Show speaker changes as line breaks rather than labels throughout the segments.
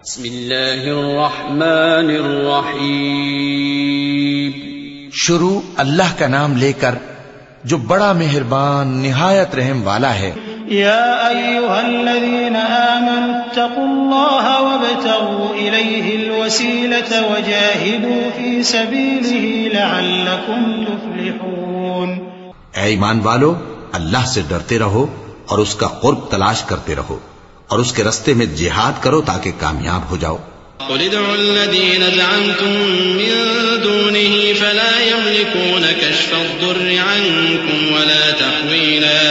بسم اللہ الرحمن الرحیم۔
شروع اللہ کا نام لے کر جو بڑا مہربان نہایت رحم والا ہے۔
یا ایھا الذین آمنوا اتقوا اللہ وابتغوا الیہ الوسیلۃ وجاہدوا فی سبیلہ لعلکم تفلحون۔
اے ایمان والو، اللہ سے ڈرتے رہو اور اس کا قرب تلاش کرتے رہو اور اس کے رستے میں جہاد کرو تاکہ کامیاب ہو جاؤ۔
قل ادعوا الذين زعمتم من دونه فلا يملكون كشف الضر عنكم ولا تحويلا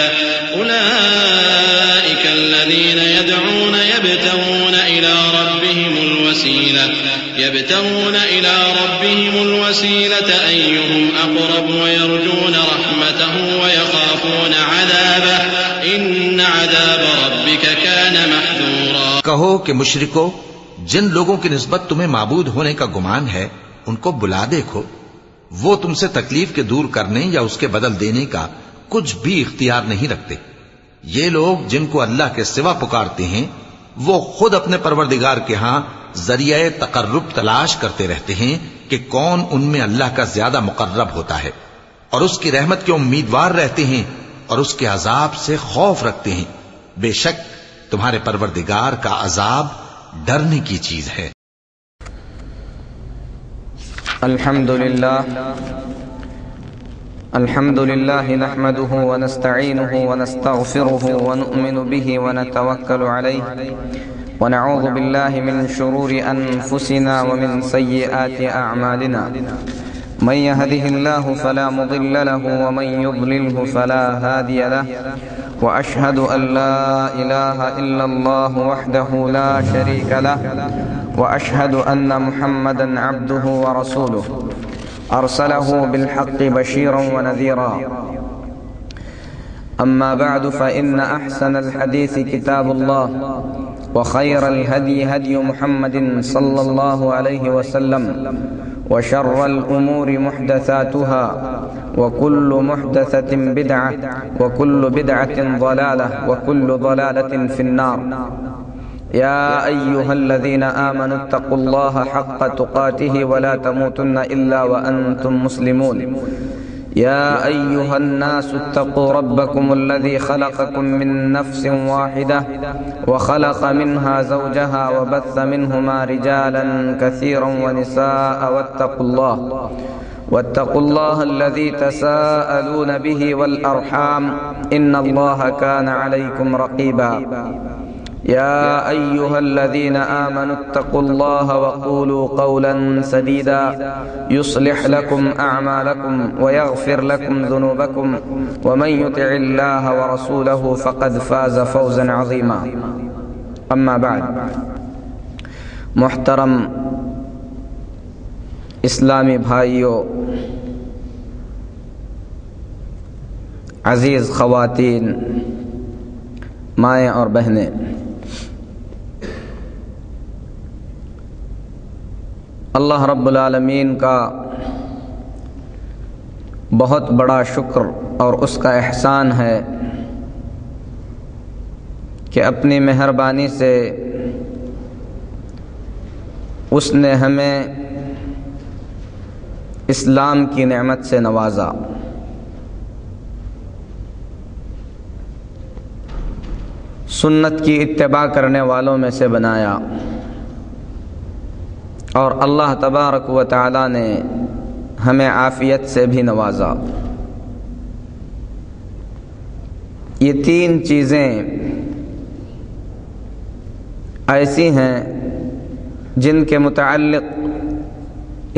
أولئك الذين يدعون يبتغون إلى ربهم الوسيلة أيهم أقرب ويرجون رحمته ويخافون عذابه إن عذاب ربك كان محذورا۔
کہو کہ مشرکو، جن لوگوں کی نسبت تمہیں معبود ہونے کا گمان ہے ان کو بلا دیکھو، وہ تم سے تکلیف کے دور کرنے یا اس کے بدل دینے کا کچھ بھی اختیار نہیں رکھتے۔ یہ لوگ جن کو اللہ کے سوا پکارتے ہیں وہ خود اپنے پروردگار کے ہاں ذریعہ تقرب تلاش کرتے رہتے ہیں کہ کون ان میں اللہ کا زیادہ مقرب ہوتا ہے، اور اس کی رحمت کے امیدوار رہتے ہیں اور اس کے عذاب سے خوف رکھتے ہیں۔ بے شک تمہارے پروردگار کا عذاب ڈرنے کی چیز ہے۔
الحمد للہ نحمده ونستعینه ونستغفره ونؤمن به ونتوکل علیہ ونعوذ باللہ من شرور انفسنا ومن سیئات اعمالنا من يهده الله فلا مضل له ومن يضلله فلا هادي له وأشهد أن لا إله إلا الله وحده لا شريك له وأشهد أن محمدا عبده ورسوله أرسله بالحق بشيرا ونذيرا أما بعد فإن أحسن الحديث كتاب الله وخير الهدي هدي محمد صلى الله عليه وسلم وشر الأمور محدثاتها وكل محدثة بدعة وكل بدعة ضلالة وكل ضلالة في النار۔ يا أيها الذين آمنوا اتقوا الله حق تقاته ولا تموتن إلا وأنتم مسلمون۔ يا أيها الناس اتقوا ربكم الذي خلقكم من نفس واحدة وخلق منها زوجها وبث منهما رجالا كثيرا ونساء واتقوا الله الذي تساءلون به والأرحام إن الله كان عليكم رقيبا۔ يا أيها الذين آمنوا اتقوا الله وقولوا قولا سديدا يصلح لكم أعمالكم ويغفر لكم ذنوبكم ومن يطع الله ورسوله فقد فاز فوزا عظيما۔ أما بعد، محترم اسلامی بھائیوں، عزیز خواتین، مائیں اور بہنیں، اللہ رب العالمین کا بہت بڑا شکر اور اس کا احسان ہے کہ اپنی مہربانی سے اس نے ہمیں اسلام کی نعمت سے نوازا۔ سنت کی اتباع کرنے والوں میں سے بنایا، اور اللہ تبارک و تعالی نے ہمیں عافیت سے بھی نوازا۔ یہ تین چیزیں ایسی ہیں جن کے متعلق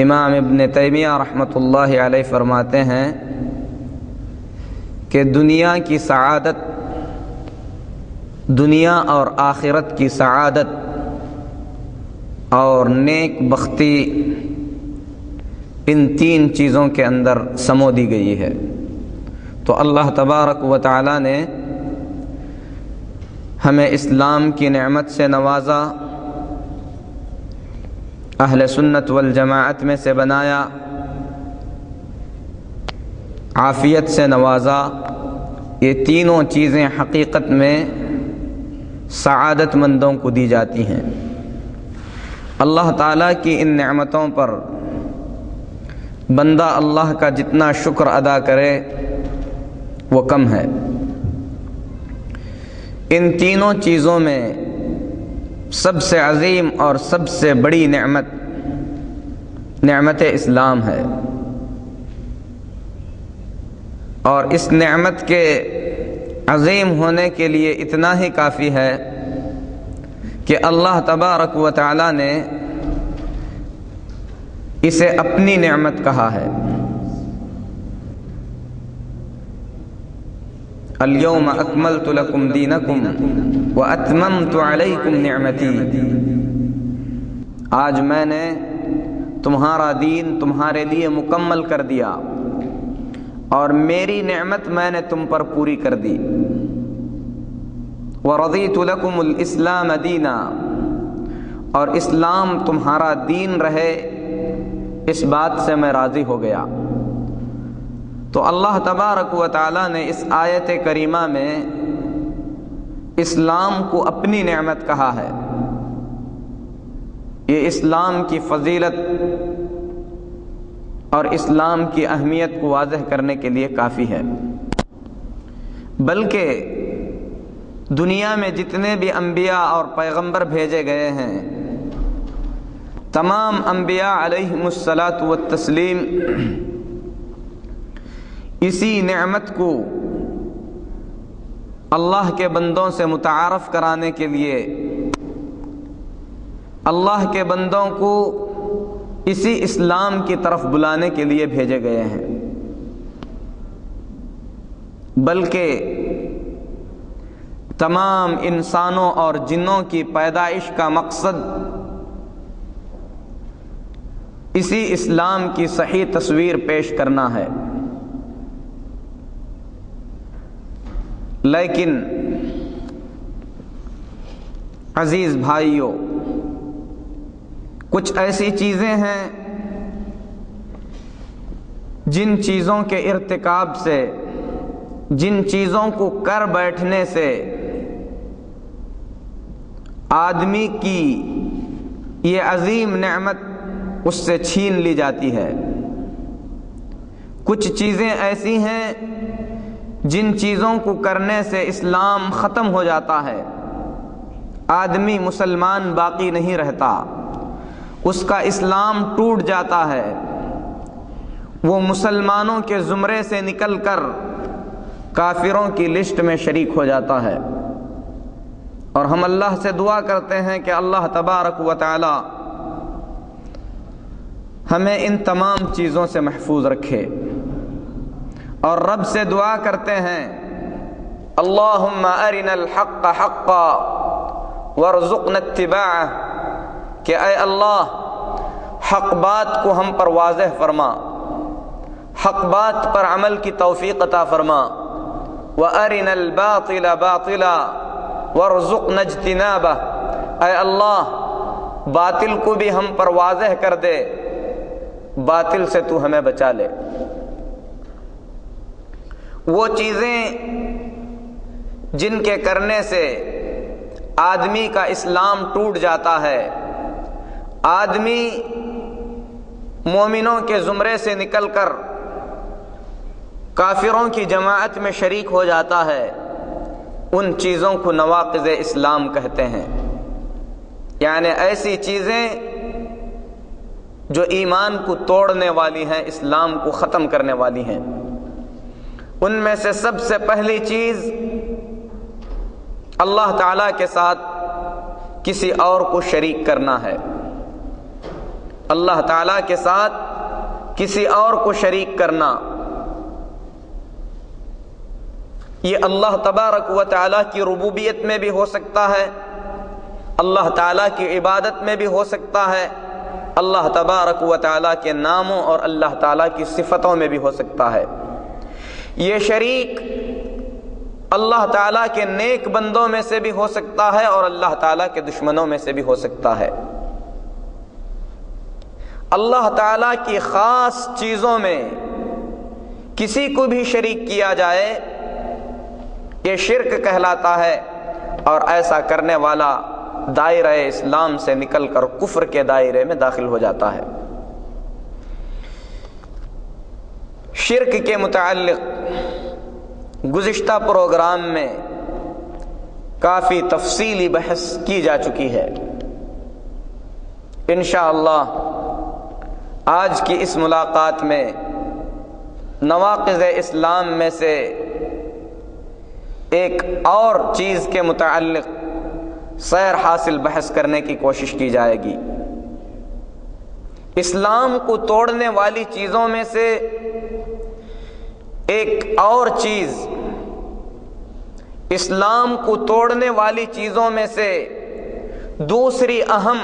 امام ابن تیمیہ رحمۃ اللہ علیہ فرماتے ہیں کہ دنیا کی سعادت، دنیا اور آخرت کی سعادت اور نیک بختی ان تین چیزوں کے اندر سمو دی گئی ہے۔ تو اللہ تبارک و تعالی نے ہمیں اسلام کی نعمت سے نوازا، اہل سنت والجماعت میں سے بنایا، عافیت سے نوازا۔ یہ تینوں چیزیں حقیقت میں سعادت مندوں کو دی جاتی ہیں۔ اللہ تعالیٰ کی ان نعمتوں پر بندہ اللہ کا جتنا شکر ادا کرے وہ کم ہے۔ ان تینوں چیزوں میں سب سے عظیم اور سب سے بڑی نعمت اسلام ہے، اور اس نعمت کے عظیم ہونے کے لیے اتنا ہی کافی ہے کہ اللہ تبارک و تعالی نے اسے اپنی نعمت کہا ہے۔ الیوم اکملت لکم دینکم واتممت علیکم نعمتی، آج میں نے تمہارا دین تمہارے لیے مکمل کر دیا اور میری نعمت میں نے تم پر پوری کر دی۔ وَرَضِيتُ لَكُمُ الْإِسْلَامَ دِينًا، اور اسلام تمہارا دین رہے اس بات سے میں راضی ہو گیا۔ تو اللہ تبارک و تعالی نے اس آیت کریمہ میں اسلام کو اپنی نعمت کہا ہے۔ یہ اسلام کی فضیلت اور اسلام کی اہمیت کو واضح کرنے کے لیے کافی ہے۔ بلکہ دنیا میں جتنے بھی انبیاء اور پیغمبر بھیجے گئے ہیں، تمام انبیاء علیہم الصلاۃ والتسلیم اسی نعمت کو اللہ کے بندوں سے متعارف کرانے کے لیے، اللہ کے بندوں کو اسی اسلام کی طرف بلانے کے لیے بھیجے گئے ہیں۔ بلکہ تمام انسانوں اور جنوں کی پیدائش کا مقصد اسی اسلام کی صحیح تصویر پیش کرنا ہے۔ لیکن عزیز بھائیوں، کچھ ایسی چیزیں ہیں جن چیزوں کے ارتکاب سے، جن چیزوں کو کر بیٹھنے سے آدمی کی یہ عظیم نعمت اس سے چھین لی جاتی ہے۔ کچھ چیزیں ایسی ہیں جن چیزوں کو کرنے سے اسلام ختم ہو جاتا ہے، آدمی مسلمان باقی نہیں رہتا، اس کا اسلام ٹوٹ جاتا ہے، وہ مسلمانوں کے زمرے سے نکل کر کافروں کی لسٹ میں شریک ہو جاتا ہے۔ اور ہم اللہ سے دعا کرتے ہیں کہ اللہ تبارک و تعالی ہمیں ان تمام چیزوں سے محفوظ رکھے، اور رب سے دعا کرتے ہیں اللہم ارنا الحق حقا وارزقنا اتباعہ، کہ اے اللہ حق بات کو ہم پر واضح فرما، حق بات پر عمل کی توفیق عطا فرما، وارنا الباطل باطلا وارزقنا اجتنابہ، اے اللہ باطل کو بھی ہم پر واضح کر دے، باطل سے تو ہمیں بچا لے۔ وہ چیزیں جن کے کرنے سے آدمی کا اسلام ٹوٹ جاتا ہے، آدمی مومنوں کے زمرے سے نکل کر کافروں کی جماعت میں شریک ہو جاتا ہے، ان چیزوں کو نواقض اسلام کہتے ہیں۔ یعنی ایسی چیزیں جو ایمان کو توڑنے والی ہیں، اسلام کو ختم کرنے والی ہیں۔ ان میں سے سب سے پہلی چیز اللہ تعالیٰ کے ساتھ کسی اور کو شریک کرنا ہے۔ اللہ تعالیٰ کے ساتھ کسی اور کو شریک کرنا، یہ اللہ تبارک و تعالیٰ کی ربوبیت میں بھی ہو سکتا ہے، اللہ تعالیٰ کی عبادت میں بھی ہو سکتا ہے، اللہ تبارک و تعالیٰ کے ناموں اور اللہ تعالیٰ کی صفتوں میں بھی ہو سکتا ہے۔ یہ شریک اللہ تعالیٰ کے نیک بندوں میں سے بھی ہو سکتا ہے اور اللہ تعالیٰ کے دشمنوں میں سے بھی ہو سکتا ہے۔ اللہ تعالیٰ کی خاص چیزوں میں کسی کو بھی شریک کیا جائے، یہ شرک کہلاتا ہے، اور ایسا کرنے والا دائرہ اسلام سے نکل کر کفر کے دائرے میں داخل ہو جاتا ہے۔ شرک کے متعلق گزشتہ پروگرام میں کافی تفصیلی بحث کی جا چکی ہے۔ انشاءاللہ آج کی اس ملاقات میں نواقض اسلام میں سے ایک اور چیز کے متعلق سیر حاصل بحث کرنے کی کوشش کی جائے گی۔ اسلام کو توڑنے والی چیزوں میں سے ایک اور چیز، اسلام کو توڑنے والی چیزوں میں سے دوسری اہم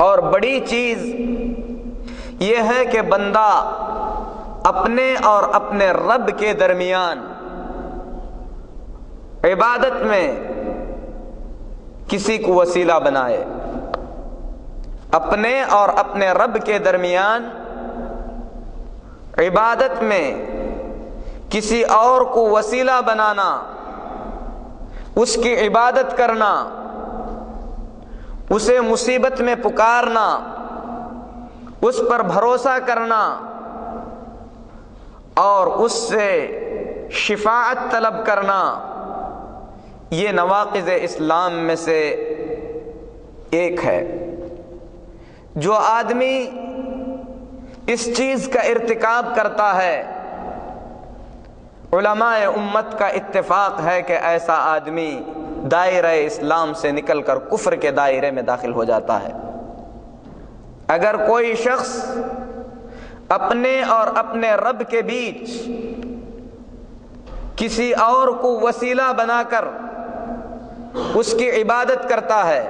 اور بڑی چیز یہ ہے کہ بندہ اپنے اور اپنے رب کے درمیان عبادت میں کسی کو وسیلہ بنائے، اپنے اور اپنے رب کے درمیان عبادت میں کسی اور کو وسیلہ بنانا، اس کی عبادت کرنا، اسے مصیبت میں پکارنا، اس پر بھروسہ کرنا اور اس سے شفاعت طلب کرنا، یہ نواقض اسلام میں سے ایک ہے۔ جو آدمی اس چیز کا ارتکاب کرتا ہے، علماء امت کا اتفاق ہے کہ ایسا آدمی دائرہ اسلام سے نکل کر کفر کے دائرے میں داخل ہو جاتا ہے۔ اگر کوئی شخص اپنے اور اپنے رب کے بیچ کسی اور کو وسیلہ بنا کر اس کی عبادت کرتا ہے،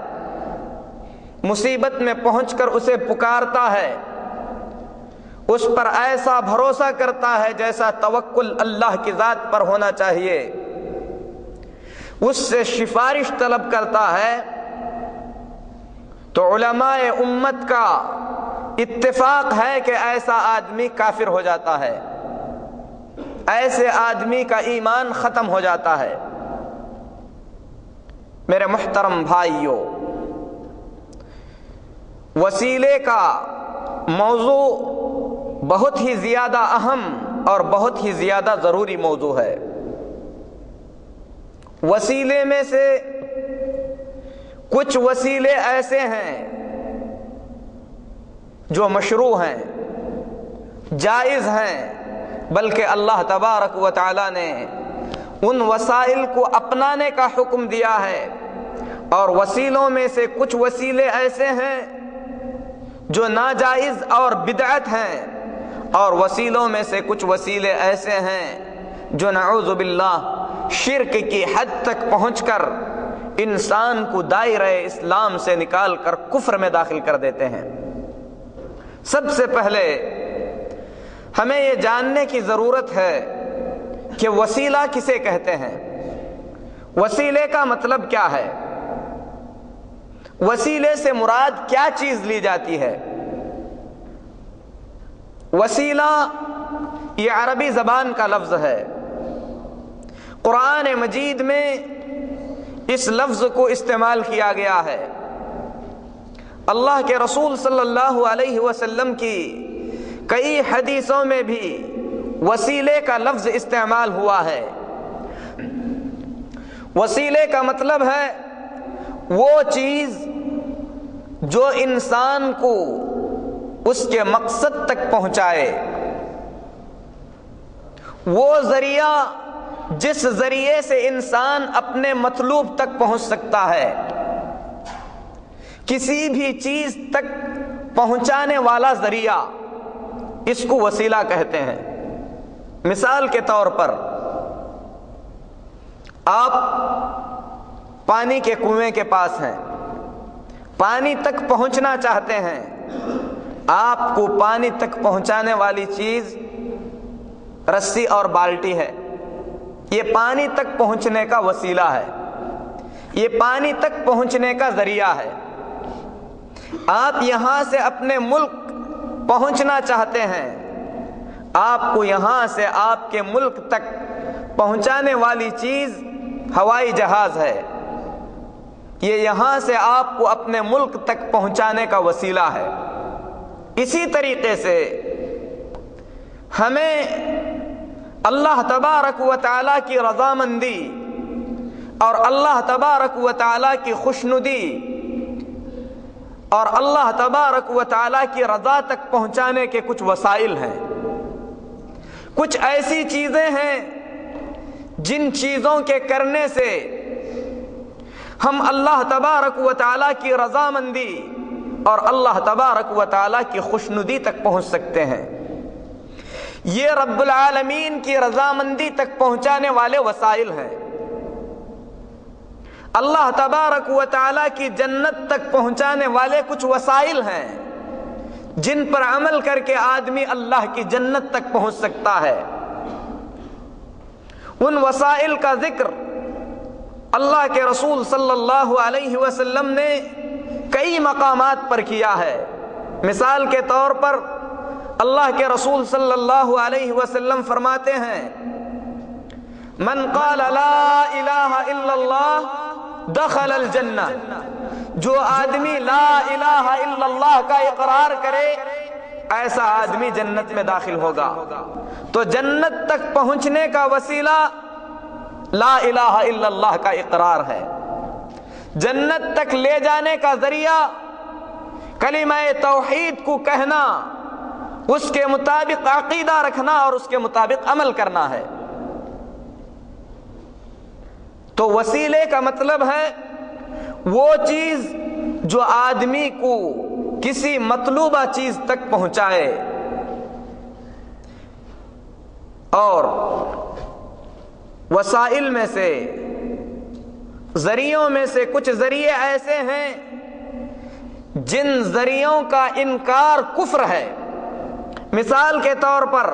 مصیبت میں پہنچ کر اسے پکارتا ہے، اس پر ایسا بھروسہ کرتا ہے جیسا توکل اللہ کی ذات پر ہونا چاہیے، اس سے سفارش طلب کرتا ہے، تو علماء امت کا اتفاق ہے کہ ایسا آدمی کافر ہو جاتا ہے، ایسے آدمی کا ایمان ختم ہو جاتا ہے۔ میرے محترم بھائیوں، وسیلے کا موضوع بہت ہی زیادہ اہم اور بہت ہی زیادہ ضروری موضوع ہے۔ وسیلے میں سے کچھ وسیلے ایسے ہیں جو مشروع ہیں، جائز ہیں، بلکہ اللہ تبارک و تعالی نے ان وسائل کو اپنانے کا حکم دیا ہے، اور وسیلوں میں سے کچھ وسیلے ایسے ہیں جو ناجائز اور بدعت ہیں، اور وسیلوں میں سے کچھ وسیلے ایسے ہیں جو نعوذ باللہ شرک کی حد تک پہنچ کر انسان کو دائرہ اسلام سے نکال کر کفر میں داخل کر دیتے ہیں۔ سب سے پہلے ہمیں یہ جاننے کی ضرورت ہے کہ وسیلہ کسے کہتے ہیں، وسیلے کا مطلب کیا ہے، وسیلے سے مراد کیا چیز لی جاتی ہے۔ وسیلہ یہ عربی زبان کا لفظ ہے، قرآن مجید میں اس لفظ کو استعمال کیا گیا ہے۔ اللہ کے رسول صلی اللہ علیہ وسلم کی کئی حدیثوں میں بھی وسیلے کا لفظ استعمال ہوا ہے۔ وسیلے کا مطلب ہے وہ چیز جو انسان کو اس کے مقصد تک پہنچائے، وہ ذریعہ جس ذریعے سے انسان اپنے مطلوب تک پہنچ سکتا ہے، کسی بھی چیز تک پہنچانے والا ذریعہ، اس کو وسیلہ کہتے ہیں۔ مثال کے طور پر آپ پانی کے کنویں کے پاس ہیں، پانی تک پہنچنا چاہتے ہیں، آپ کو پانی تک پہنچانے والی چیز رسی اور بالٹی ہے، یہ پانی تک پہنچنے کا وسیلہ ہے، یہ پانی تک پہنچنے کا ذریعہ ہے۔ آپ یہاں سے اپنے ملک پہنچنا چاہتے ہیں، آپ کو یہاں سے آپ کے ملک تک پہنچانے والی چیز ہوائی جہاز ہے۔ یہ یہاں سے آپ کو اپنے ملک تک پہنچانے کا وسیلہ ہے۔ اسی طریقے سے ہمیں اللہ تبارک و تعالیٰ کی رضامندی اور اللہ تبارک و تعالیٰ کی خوشنودی اور اللہ تبارک و تعالیٰ کی رضا تک پہنچانے کے کچھ وسائل ہیں۔ کچھ ایسی چیزیں ہیں جن چیزوں کے کرنے سے ہم اللہ تبارک و تعالیٰ کی رضامندی اور اللہ تبارک و تعالیٰ کی خوشنودی تک پہنچ سکتے ہیں۔ یہ رب العالمین کی رضامندی تک پہنچانے والے وسائل ہیں۔ اللہ تبارک و تعالیٰ کی جنت تک پہنچانے والے کچھ وسائل ہیں جن پر عمل کر کے آدمی اللہ کی جنت تک پہنچ سکتا ہے۔ ان وسائل کا ذکر اللہ کے رسول صلی اللہ علیہ وسلم نے کئی مقامات پر کیا ہے۔ مثال کے طور پر اللہ کے رسول صلی اللہ علیہ وسلم فرماتے ہیں من قال لا الہ الا اللہ دخل الجنہ، جو آدمی لا الہ الا اللہ کا اقرار کرے ایسا آدمی جنت میں داخل ہوگا۔ تو جنت تک پہنچنے کا وسیلہ لا الہ الا اللہ کا اقرار ہے۔ جنت تک لے جانے کا ذریعہ کلمہ توحید کو کہنا، اس کے مطابق عقیدہ رکھنا اور اس کے مطابق عمل کرنا ہے۔ تو وسیلے کا مطلب ہے وہ چیز جو آدمی کو کسی مطلوبہ چیز تک پہنچائے۔ اور وسائل میں سے، ذریعوں میں سے کچھ ذریعے ایسے ہیں جن ذریعوں کا انکار کفر ہے۔ مثال کے طور پر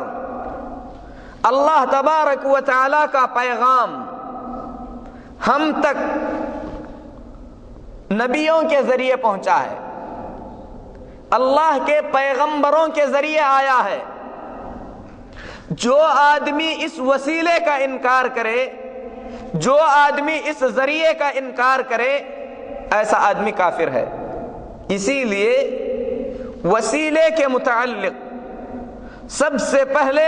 اللہ تبارک و تعالی کا پیغام ہم تک نبیوں کے ذریعے پہنچا ہے، اللہ کے پیغمبروں کے ذریعے آیا ہے۔ جو آدمی اس وسیلے کا انکار کرے، جو آدمی اس ذریعے کا انکار کرے، ایسا آدمی کافر ہے۔ اسی لیے وسیلے کے متعلق سب سے پہلے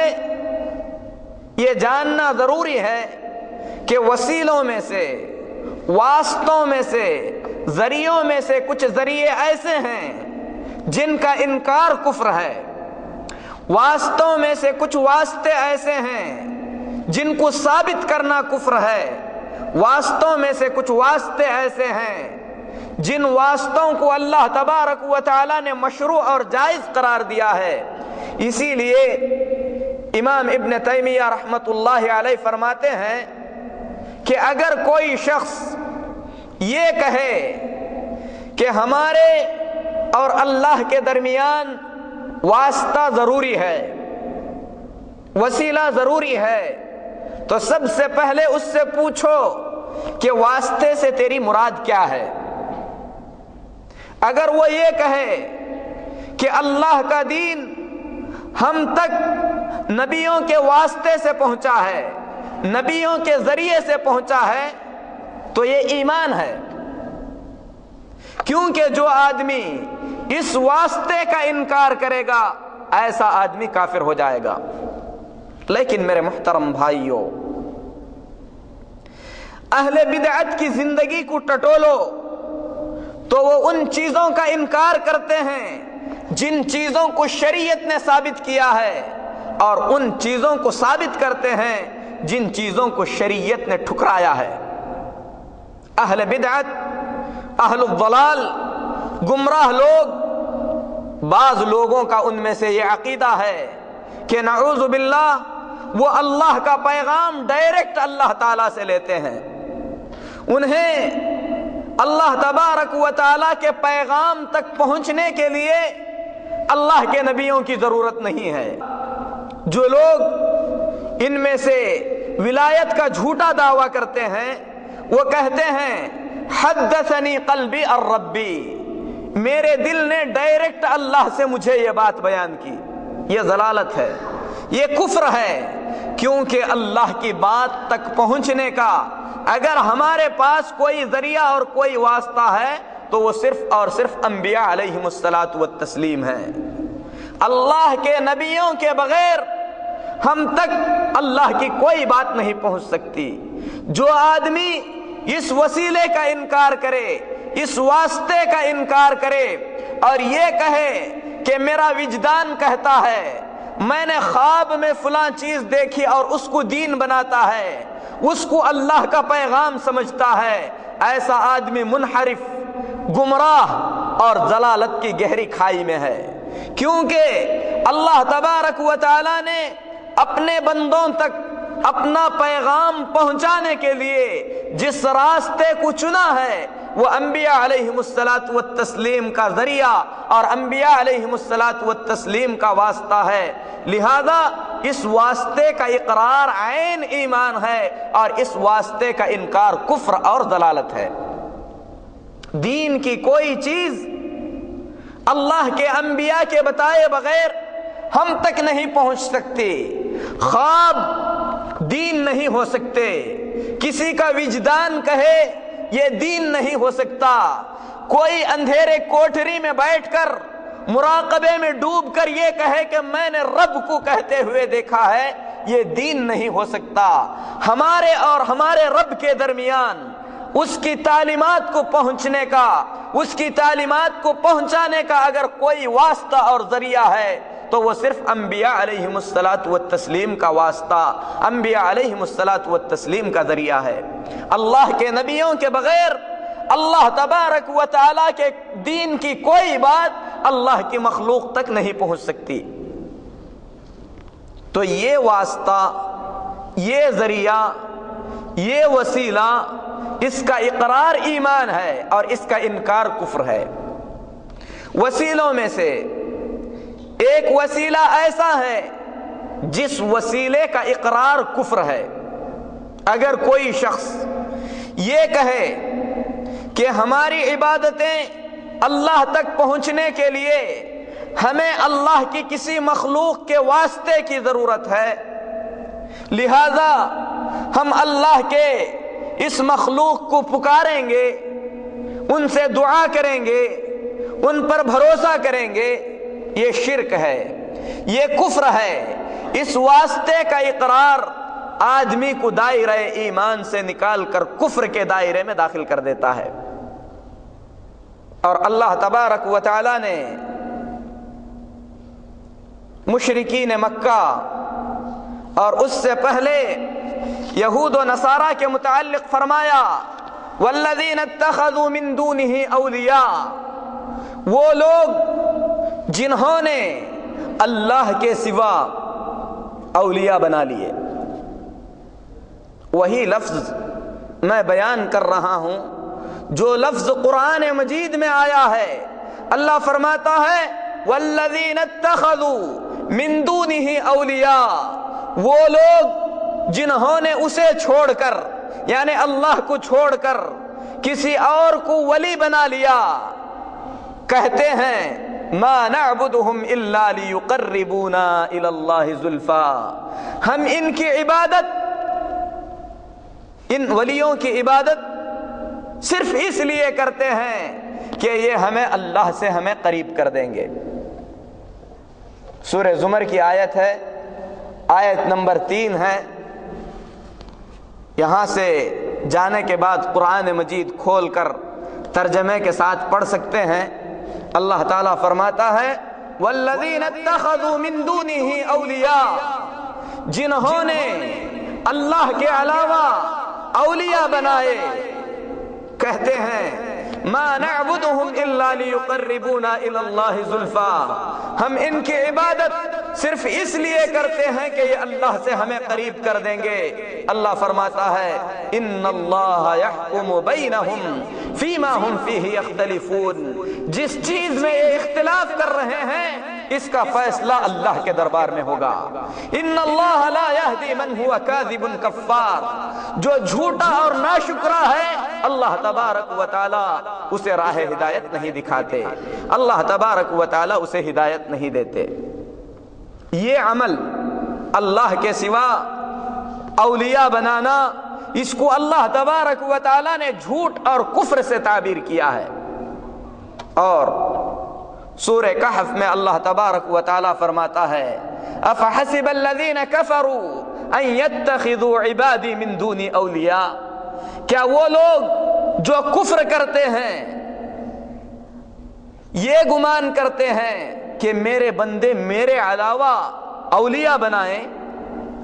یہ جاننا ضروری ہے کہ وسیلوں میں سے، واسطوں میں سے، ذریعوں میں سے کچھ ذریعے ایسے ہیں جن کا انکار کفر ہے۔ واسطوں میں سے کچھ واسطے ایسے ہیں جن کو ثابت کرنا کفر ہے۔ واسطوں میں سے کچھ واسطے ایسے ہیں جن واسطوں کو اللہ تبارک و تعالی نے مشروع اور جائز قرار دیا ہے۔ اسی لیے امام ابن تیمیہ رحمۃ اللہ علیہ فرماتے ہیں کہ اگر کوئی شخص یہ کہے کہ ہمارے اور اللہ کے درمیان واسطہ ضروری ہے، وسیلہ ضروری ہے، تو سب سے پہلے اس سے پوچھو کہ واسطے سے تیری مراد کیا ہے۔ اگر وہ یہ کہے کہ اللہ کا دین ہم تک نبیوں کے واسطے سے پہنچا ہے، نبیوں کے ذریعے سے پہنچا ہے، تو یہ ایمان ہے۔ کیونکہ جو آدمی اس واسطے کا انکار کرے گا ایسا آدمی کافر ہو جائے گا۔ لیکن میرے محترم بھائیوں، اہل بدعت کی زندگی کو ٹٹولو تو وہ ان چیزوں کا انکار کرتے ہیں جن چیزوں کو شریعت نے ثابت کیا ہے، اور ان چیزوں کو ثابت کرتے ہیں جن چیزوں کو شریعت نے ٹھکرایا ہے۔ اہل بدعت، اہل الضلال، گمراہ لوگ، بعض لوگوں کا ان میں سے یہ عقیدہ ہے کہ نعوذ باللہ وہ اللہ کا پیغام ڈائریکٹ اللہ تعالی سے لیتے ہیں، انہیں اللہ تبارک و تعالی کے پیغام تک پہنچنے کے لیے اللہ کے نبیوں کی ضرورت نہیں ہے۔ جو لوگ ان میں سے ولایت کا جھوٹا دعویٰ کرتے ہیں، وہ کہتے ہیں حدثنی قلبی الربی، میرے دل نے ڈائریکٹ اللہ سے مجھے یہ بات بیان کی۔ یہ ضلالت ہے، یہ کفر ہے، کیونکہ اللہ کی بات تک پہنچنے کا اگر ہمارے پاس کوئی ذریعہ اور کوئی واسطہ ہے تو وہ صرف اور صرف انبیاء علیہم الصلاۃ والتسلیم ہیں۔ اللہ کے نبیوں کے بغیر ہم تک اللہ کی کوئی بات نہیں پہنچ سکتی۔ جو آدمی اس وسیلے کا انکار کرے، اس واسطے کا انکار کرے اور یہ کہے کہ میرا وجدان کہتا ہے، میں نے خواب میں فلاں چیز دیکھی اور اس کو دین بناتا ہے، اس کو اللہ کا پیغام سمجھتا ہے، ایسا آدمی منحرف، گمراہ اور ضلالت کی گہری کھائی میں ہے۔ کیونکہ اللہ تبارک و تعالی نے اپنے بندوں تک اپنا پیغام پہنچانے کے لیے جس راستے کو چنا ہے وہ انبیاء علیہم الصلاۃ والتسلیم کا ذریعہ اور انبیاء علیہم الصلاۃ والتسلیم کا واسطہ ہے۔ لہذا اس واسطے کا اقرار عین ایمان ہے اور اس واسطے کا انکار کفر اور ضلالت ہے۔ دین کی کوئی چیز اللہ کے انبیاء کے بتائے بغیر ہم تک نہیں پہنچ سکتی۔ خواب دین نہیں ہو سکتے، کسی کا وجدان کہے یہ دین نہیں ہو سکتا، کوئی اندھیرے کوٹھری میں بیٹھ کر مراقبے میں ڈوب کر یہ کہے کہ میں نے رب کو کہتے ہوئے دیکھا ہے، یہ دین نہیں ہو سکتا۔ ہمارے اور ہمارے رب کے درمیان اس کی تعلیمات کو پہنچنے کا، اس کی تعلیمات کو پہنچانے کا اگر کوئی واسطہ اور ذریعہ ہے تو وہ صرف انبیاء علیہم الصلاۃ والتسلیم کا واسطہ، انبیاء علیہم الصلاۃ والتسلیم کا ذریعہ ہے۔ اللہ کے نبیوں کے بغیر اللہ تبارک و تعالی کے دین کی کوئی بات اللہ کی مخلوق تک نہیں پہنچ سکتی۔ تو یہ واسطہ، یہ ذریعہ، یہ وسیلہ، اس کا اقرار ایمان ہے اور اس کا انکار کفر ہے۔ وسیلوں میں سے ایک وسیلہ ایسا ہے جس وسیلے کا اقرار کفر ہے۔ اگر کوئی شخص یہ کہے کہ ہماری عبادتیں اللہ تک پہنچنے کے لیے ہمیں اللہ کی کسی مخلوق کے واسطے کی ضرورت ہے، لہذا ہم اللہ کے اس مخلوق کو پکاریں گے، ان سے دعا کریں گے، ان پر بھروسہ کریں گے، یہ شرک ہے، یہ کفر ہے۔ اس واسطے کا اقرار آدمی کو دائرہ ایمان سے نکال کر کفر کے دائرے میں داخل کر دیتا ہے۔ اور اللہ تبارک و تعالی نے مشرکین مکہ اور اس سے پہلے یہود و نصارہ کے متعلق فرمایا والذین اتخذوا من دونہ اولیاء، وہ لوگ جنہوں نے اللہ کے سوا اولیاء بنا لیے۔ وہی لفظ میں بیان کر رہا ہوں جو لفظ قرآن مجید میں آیا ہے۔ اللہ فرماتا ہے والذین اتخذوا من دونہ اولیاء، وہ لوگ جنہوں نے اسے چھوڑ کر یعنی اللہ کو چھوڑ کر کسی اور کو ولی بنا لیا، کہتے ہیں ما نعبدهم الا ليقربونا الى الله زلفى، ہم ان کی عبادت، ان ولیوں کی عبادت صرف اس لیے کرتے ہیں کہ یہ ہمیں اللہ سے ہمیں قریب کر دیں گے۔ سورہ زمر کی آیت ہے، آیت نمبر 3 ہے۔ یہاں سے جانے کے بعد قرآن مجید کھول کر ترجمے کے ساتھ پڑھ سکتے ہیں۔ اللہ تعالیٰ فرماتا ہے والذین اتخذوا من دونہ اولیاء، جنہوں نے اللہ کے علاوہ اولیاء بنائے، کہتے ہیں ما نعبدهم الا ليقربونا الى الله زلفى، ہم ان کی عبادت صرف اس لیے کرتے ہیں کہ یہ اللہ سے ہمیں قریب کر دیں گے۔ اللہ فرماتا ہے ان اللہ يحكم بينهم فيما هم فيه يختلفون، جس چیز میں یہ اختلاف کر رہے ہیں اس کا فیصلہ اللہ کے دربار میں ہوگا۔ ان اللہ لا يهدي من هو كاذب كفار، جو جھوٹا اور ناشکرا ہے اللہ تبارک و تعالی اسے راہ ہدایت نہیں دکھاتے، اللہ تبارک و تعالی اسے ہدایت نہیں دیتے۔ یہ عمل اللہ کے سوا اولیاء بنانا، اس کو اللہ تبارک و تعالی نے جھوٹ اور کفر سے تعبیر کیا ہے۔ اور سورہ کہف میں اللہ تبارک و تعالی فرماتا ہے افحسب الذین کفروا ان یتخذوا عبادی من دونی اولیاء، کیا وہ لوگ جو کفر کرتے ہیں یہ گمان کرتے ہیں کہ میرے بندے میرے علاوہ اولیاء بنائیں؟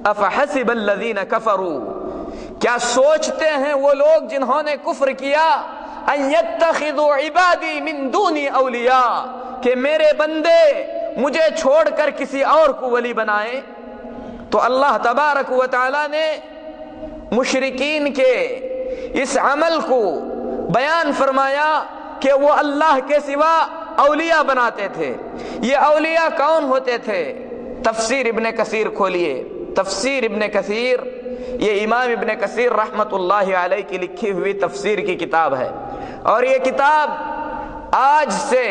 افحسب الذین کفروا، کیا سوچتے ہیں وہ لوگ جنہوں نے کفر کیا ان یتخذوا عبادی من دونی اولیاء، کہ میرے بندے مجھے چھوڑ کر کسی اور کو ولی بنائیں؟ تو اللہ تبارک و تعالی نے مشرکین کے اس عمل کو بیان فرمایا کہ وہ اللہ کے سوا اولیاء بناتے تھے۔ یہ اولیاء کون ہوتے تھے؟ تفسیر ابن کثیر کھولیے، تفسیر ابن کثیر، یہ امام ابن کثیر رحمت اللہ علیہ کی لکھی ہوئی تفسیر کی کتاب ہے، اور یہ کتاب آج سے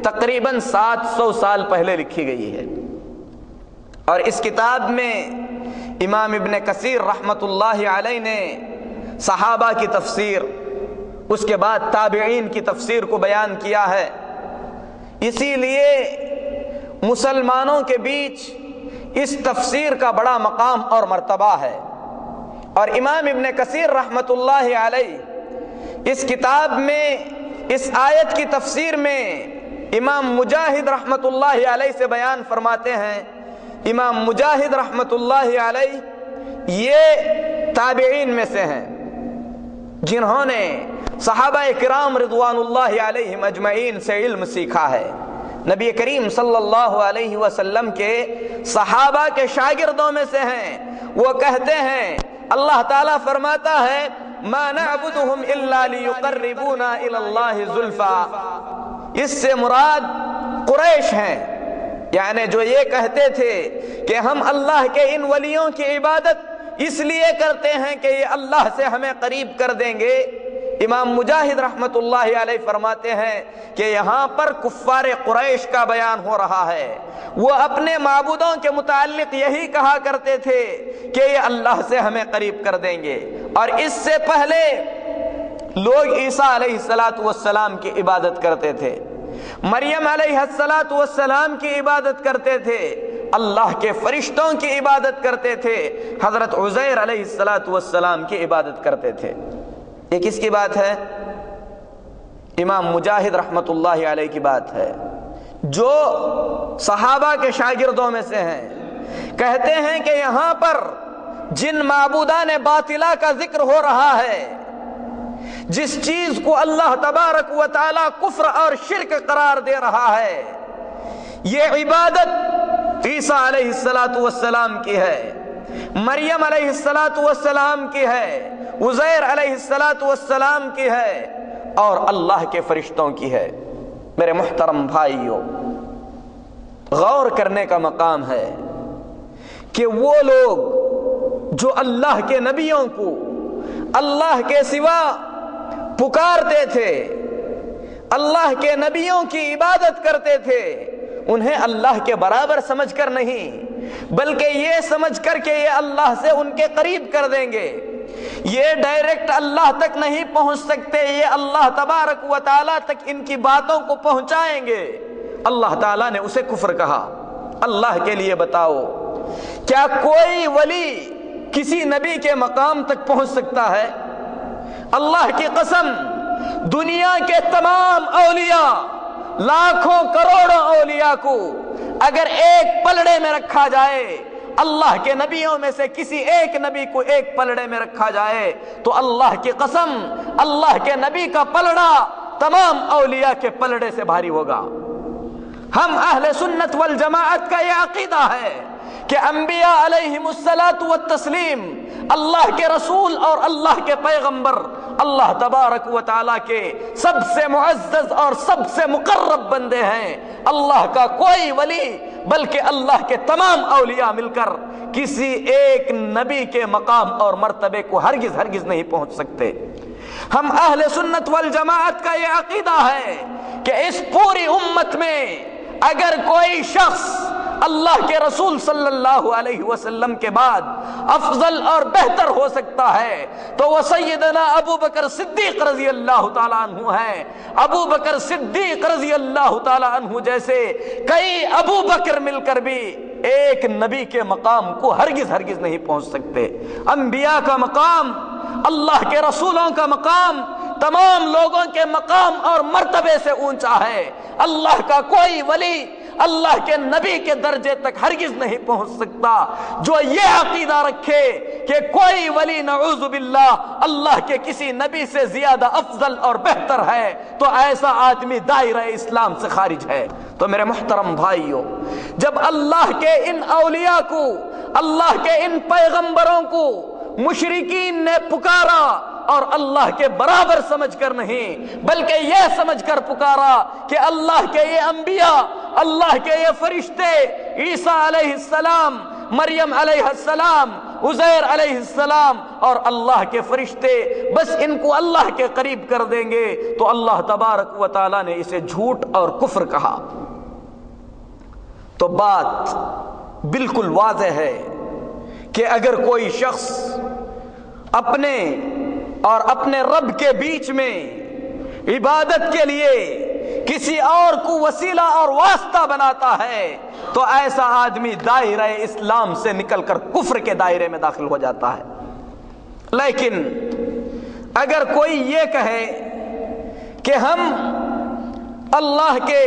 تقریباً 700 سال پہلے لکھی گئی ہے۔ اور اس کتاب میں امام ابن کثیر رحمت اللہ علیہ نے صحابہ کی تفسیر، اس کے بعد تابعین کی تفسیر کو بیان کیا ہے۔ اسی لیے مسلمانوں کے بیچ اس تفسیر کا بڑا مقام اور مرتبہ ہے۔ اور امام ابن کثیر رحمت اللہ علیہ اس کتاب میں اس آیت کی تفسیر میں امام مجاہد رحمت اللہ علیہ سے بیان فرماتے ہیں۔ امام مجاہد رحمت اللہ علیہ یہ تابعین میں سے ہیں جنہوں نے صحابہ کرام رضوان اللہ علیہم اجمعین سے علم سیکھا ہے۔ نبی کریم صلی اللہ علیہ وسلم کے صحابہ کے شاگردوں میں سے ہیں۔ وہ کہتے ہیں، اللہ تعالیٰ فرماتا ہے ما نعبدهم الا ليقربونا الى الله زلفى، اس سے مراد قریش ہیں، یعنی جو یہ کہتے تھے کہ ہم اللہ کے ان ولیوں کی عبادت اس لیے کرتے ہیں کہ یہ اللہ سے ہمیں قریب کر دیں گے۔ امام مجاہد رحمت اللہ علیہ فرماتے ہیں کہ یہاں پر کفار قریش کا بیان ہو رہا ہے۔ وہ اپنے معبودوں کے متعلق یہی کہا کرتے تھے کہ یہ اللہ سے ہمیں قریب کر دیں گے، اور اس سے پہلے لوگ عیسیٰ علیہ السلام کی عبادت کرتے تھے، مریم علیہ السلام کی عبادت کرتے تھے، اللہ کے فرشتوں کی عبادت کرتے تھے، حضرت عزیر علیہ السلام کی عبادت کرتے تھے۔ یہ کس کی بات ہے؟ امام مجاہد رحمت اللہ علیہ کی بات ہے، جو صحابہ کے شاگردوں میں سے ہیں۔ کہتے ہیں کہ یہاں پر جن معبودان باطلہ کا ذکر ہو رہا ہے، جس چیز کو اللہ تبارک و تعالی کفر اور شرک قرار دے رہا ہے، یہ عبادت عیسیٰ علیہ السلام کی ہے، مریم علیہ السلام کی ہے، عزیر علیہ السلام کی ہے، اور اللہ کے فرشتوں کی ہے۔ میرے محترم بھائیوں، غور کرنے کا مقام ہے کہ وہ لوگ جو اللہ کے نبیوں کو اللہ کے سوا پکارتے تھے، اللہ کے نبیوں کی عبادت کرتے تھے، انہیں اللہ کے برابر سمجھ کر نہیں، بلکہ یہ سمجھ کر کہ یہ اللہ سے ان کے قریب کر دیں گے، یہ ڈائریکٹ اللہ تک نہیں پہنچ سکتے، یہ اللہ تبارک و تعالیٰ تک ان کی باتوں کو پہنچائیں گے، اللہ تعالیٰ نے اسے کفر کہا۔ اللہ کے لیے بتاؤ، کیا کوئی ولی کسی نبی کے مقام تک پہنچ سکتا ہے؟ اللہ کی قسم، دنیا کے تمام اولیاء، لاکھوں کروڑوں اولیاء کو اگر ایک پلڑے میں رکھا جائے، اللہ کے نبیوں میں سے کسی ایک نبی کو ایک پلڑے میں رکھا جائے، تو اللہ کی قسم اللہ کے نبی کا پلڑا تمام اولیاء کے پلڑے سے بھاری ہوگا۔ ہم اہل سنت والجماعت کا یہ عقیدہ ہے کہ انبیاء علیہم الصلاۃ والتسلیم اللہ کے رسول اور اللہ کے پیغمبر، اللہ تبارک و تعالیٰ کے سب سے معزز اور سب سے مقرب بندے ہیں۔ اللہ کا کوئی ولی بلکہ اللہ کے تمام اولیاء مل کر کسی ایک نبی کے مقام اور مرتبے کو ہرگز نہیں پہنچ سکتے۔ ہم اہل سنت والجماعت کا یہ عقیدہ ہے کہ اس پوری امت میں اگر کوئی شخص
اللہ کے رسول صلی اللہ علیہ وسلم کے بعد افضل اور بہتر ہو سکتا ہے تو وہ سیدنا ابو بکر صدیق رضی اللہ تعالیٰ عنہ ہے. ابو بکر صدیق رضی اللہ تعالیٰ عنہ جیسے کئی ابو بکر مل کر بھی ایک نبی کے مقام کو ہرگز نہیں پہنچ سکتے. انبیاء کا مقام، اللہ کے رسولوں کا مقام تمام لوگوں کے مقام اور مرتبے سے اونچا ہے. اللہ کا کوئی ولی اللہ کے نبی کے درجے تک ہرگز نہیں پہنچ سکتا. جو یہ عقیدہ رکھے کہ کوئی ولی نعوذ باللہ اللہ کے کسی نبی سے زیادہ افضل اور بہتر ہے تو ایسا آدمی دائرہ اسلام سے خارج ہے. تو میرے محترم بھائیوں، جب اللہ کے ان اولیاء کو، اللہ کے ان پیغمبروں کو مشرکین نے پکارا اور اللہ کے برابر سمجھ کر نہیں بلکہ یہ سمجھ کر پکارا کہ اللہ کے یہ انبیاء، اللہ کے یہ فرشتے، عیسیٰ علیہ السلام، مریم علیہ السلام، عزیر علیہ السلام اور اللہ کے فرشتے، بس ان کو اللہ کے قریب کر دیں گے تو اللہ تبارک و تعالی نے اسے جھوٹ اور کفر کہا. تو بات بالکل واضح ہے کہ اگر کوئی شخص اپنے اور اپنے رب کے بیچ میں عبادت کے لیے کسی اور کو وسیلہ اور واسطہ بناتا ہے تو ایسا آدمی دائرہ اسلام سے نکل کر کفر کے دائرے میں داخل ہو جاتا ہے. لیکن اگر کوئی یہ کہے کہ ہم اللہ کے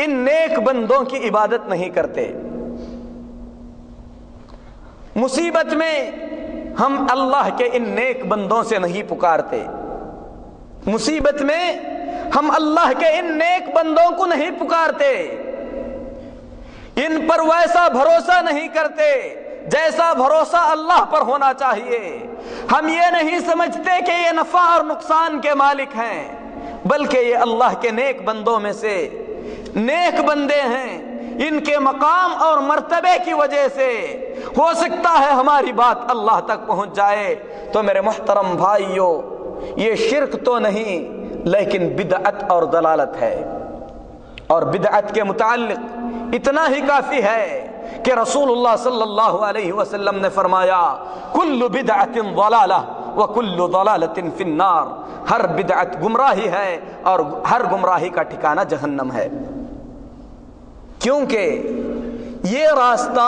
ان نیک بندوں کی عبادت نہیں کرتے، مصیبت میں ہم اللہ کے ان نیک بندوں سے نہیں پکارتے، مصیبت میں ہم اللہ کے ان نیک بندوں کو نہیں پکارتے، ان پر ویسا بھروسہ نہیں کرتے جیسا بھروسہ اللہ پر ہونا چاہیے، ہم یہ نہیں سمجھتے کہ یہ نفع اور نقصان کے مالک ہیں بلکہ یہ اللہ کے نیک بندوں میں سے نیک بندے ہیں، ان کے مقام اور مرتبے کی وجہ سے ہو سکتا ہے ہماری بات اللہ تک پہنچ جائے. تو میرے محترم بھائیوں، یہ شرک تو نہیں لیکن بدعت اور ضلالت ہے. اور بدعت کے متعلق اتنا ہی کافی ہے کہ رسول اللہ صلی اللہ علیہ وسلم نے فرمایا کل بدعت ضلالہ وکل ضلالۃ فی النار، ہر بدعت گمراہی ہے اور ہر گمراہی کا ٹھکانہ جہنم ہے. کیونکہ یہ راستہ،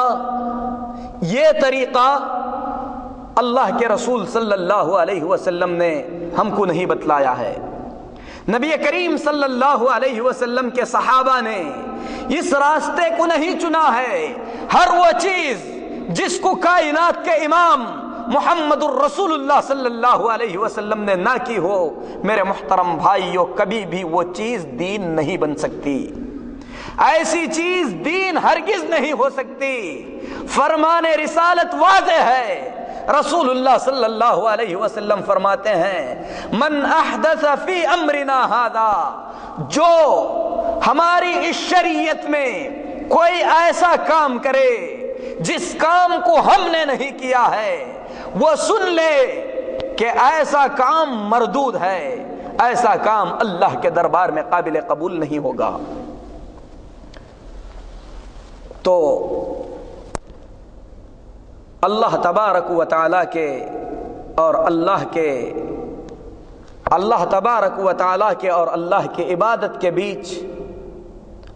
یہ طریقہ اللہ کے رسول صلی اللہ علیہ وسلم نے ہم کو نہیں بتلایا ہے. نبی کریم صلی اللہ علیہ وسلم کے صحابہ نے اس راستے کو نہیں چنا ہے. ہر وہ چیز جس کو کائنات کے امام محمد الرسول اللہ صلی اللہ علیہ وسلم نے نہ کی ہو، میرے محترم بھائیوں، کبھی بھی وہ چیز دین نہیں بن سکتی. ایسی چیز دین ہرگز نہیں ہو سکتی. فرمان رسالت واضح ہے. رسول اللہ صلی اللہ علیہ وسلم فرماتے ہیں من احدث فی امرنا ھذا، جو ہماری اس شریعت میں کوئی ایسا کام کرے جس کام کو ہم نے نہیں کیا ہے، وہ سن لے کہ ایسا کام مردود ہے، ایسا کام اللہ کے دربار میں قابل قبول نہیں ہوگا. تو اللہ تبارک و تعالی کے اور اللہ تبارک و تعالی کے اور اللہ کے عبادت کے بیچ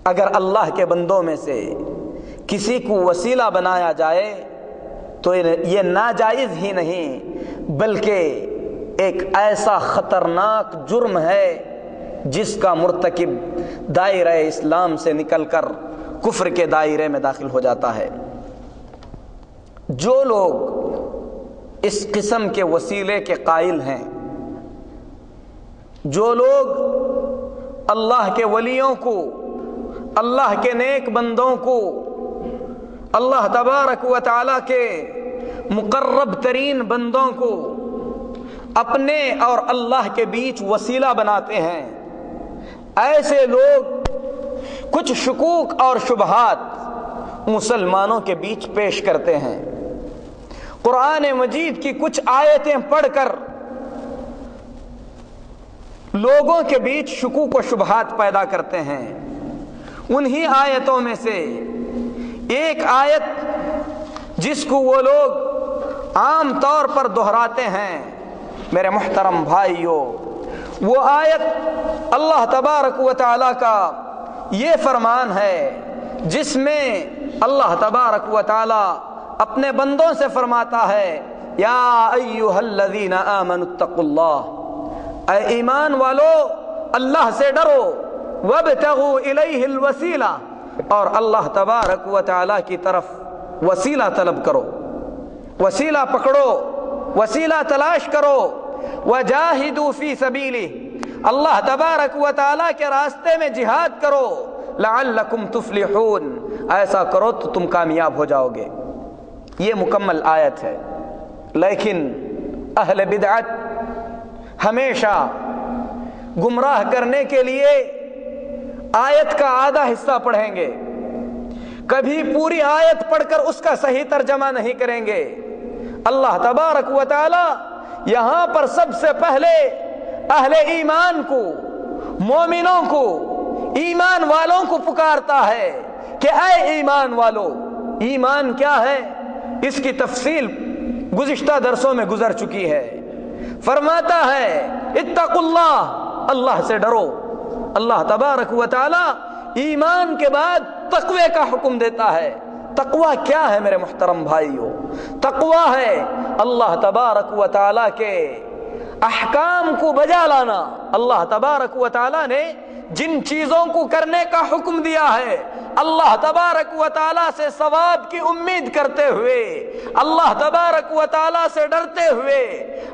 اگر اللہ کے بندوں میں سے کسی کو وسیلہ بنایا جائے تو یہ ناجائز ہی نہیں بلکہ ایک ایسا خطرناک جرم ہے جس کا مرتکب دائرہ اسلام سے نکل کر کفر کے دائرے میں داخل ہو جاتا ہے. جو لوگ اس قسم کے وسیلے کے قائل ہیں، جو لوگ اللہ کے ولیوں کو، اللہ کے نیک بندوں کو، اللہ تبارک و تعالی کے مقرب ترین بندوں کو اپنے اور اللہ کے بیچ وسیلہ بناتے ہیں، ایسے لوگ کچھ شکوک اور شبہات مسلمانوں کے بیچ پیش کرتے ہیں. قرآن مجید کی کچھ آیتیں پڑھ کر لوگوں کے بیچ شکوک و شبہات پیدا کرتے ہیں. انہی آیتوں میں سے ایک آیت جس کو وہ لوگ عام طور پر دہراتے ہیں میرے محترم بھائیوں، وہ آیت اللہ تبارک و تعالی کا یہ فرمان ہے جس میں اللہ تبارک و تعالی اپنے بندوں سے فرماتا ہے یا ایھا الذین آمنوا اتقوا اللہ، اے ایمان والو اللہ سے ڈرو، وابتغوا الیہ الوسیلہ، اور اللہ تبارک و تعالی کی طرف وسیلہ طلب کرو، وسیلہ پکڑو، وسیلہ تلاش کرو، وجاہدوا فی سبیلہ، اللہ تبارک و تعالی کے راستے میں جہاد کرو، لعلکم تفلحون، ایسا کرو تو تم کامیاب ہو جاؤ گے۔ یہ مکمل آیت ہے، لیکن اہل بدعت ہمیشہ گمراہ کرنے کے لیے آیت کا آدھا حصہ پڑھیں گے، کبھی پوری آیت پڑھ کر اس کا صحیح ترجمہ نہیں کریں گے۔ اللہ تبارک و تعالی یہاں پر سب سے پہلے اہل ایمان کو، مومنوں کو، ایمان والوں کو پکارتا ہے کہ اے ایمان والو، ایمان کیا ہے اس کی تفصیل گزشتہ درسوں میں گزر چکی ہے۔ فرماتا ہے اتقوا اللہ، اللہ سے ڈرو۔ اللہ تبارک و تعالی ایمان کے بعد تقوی کا حکم دیتا ہے۔ تقوی کیا ہے میرے محترم بھائیوں؟ تقوی ہے اللہ تبارک و تعالی کے احکام کو بجا لانا۔ اللہ تبارک و تعالی نے جن چیزوں کو کرنے کا حکم دیا ہے، اللہ تبارک و تعالی سے ثواب کی امید کرتے ہوئے، اللہ تبارک و تعالی سے ڈرتے ہوئے،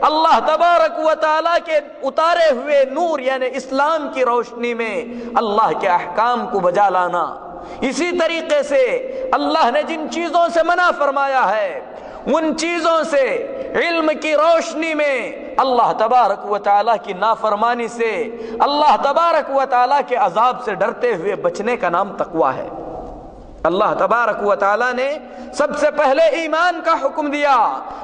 اللہ تبارک و تعالی کے اتارے ہوئے نور یعنی اسلام کی روشنی میں اللہ کے احکام کو بجا لانا۔ اسی طریقے سے اللہ نے جن چیزوں سے منع فرمایا ہے، ان چیزوں سے علم کی روشنی میں اللہ تبارک و تعالیٰ کی نافرمانی سے، اللہ تبارک و تعالیٰ کے عذاب سے ڈرتے ہوئے بچنے کا نام تقویٰ ہے۔ اللہ تبارک و تعالیٰ نے سب سے پہلے ایمان کا حکم دیا،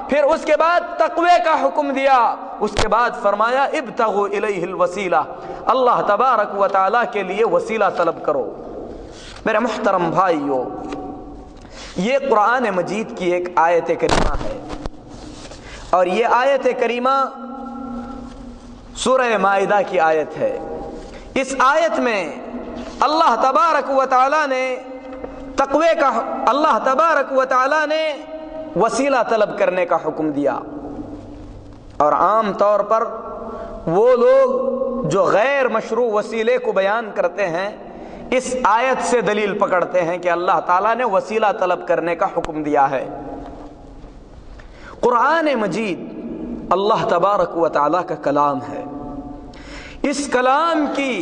پھر اس کے بعد تقوی کا حکم دیا، اس کے بعد فرمایا ابتغوا الیہ الوسیلہ، اللہ تبارک و تعالیٰ کے لیے وسیلہ طلب کرو۔ میرے محترم بھائیو، یہ قرآن مجید کی ایک آیت کریمہ ہے، اور یہ آیت کریمہ سورہ مائدہ کی آیت ہے۔ اس آیت میں اللہ تبارک و تعالی نے تقوی کا، اللہ تبارک و تعالی نے وسیلہ طلب کرنے کا حکم دیا، اور عام طور پر وہ لوگ جو غیر مشروع وسیلے کو بیان کرتے ہیں اس آیت سے دلیل پکڑتے ہیں کہ اللہ تعالیٰ نے وسیلہ طلب کرنے کا حکم دیا ہے۔ قرآن مجید اللہ تبارک و تعالیٰ کا کلام ہے، اس کلام کی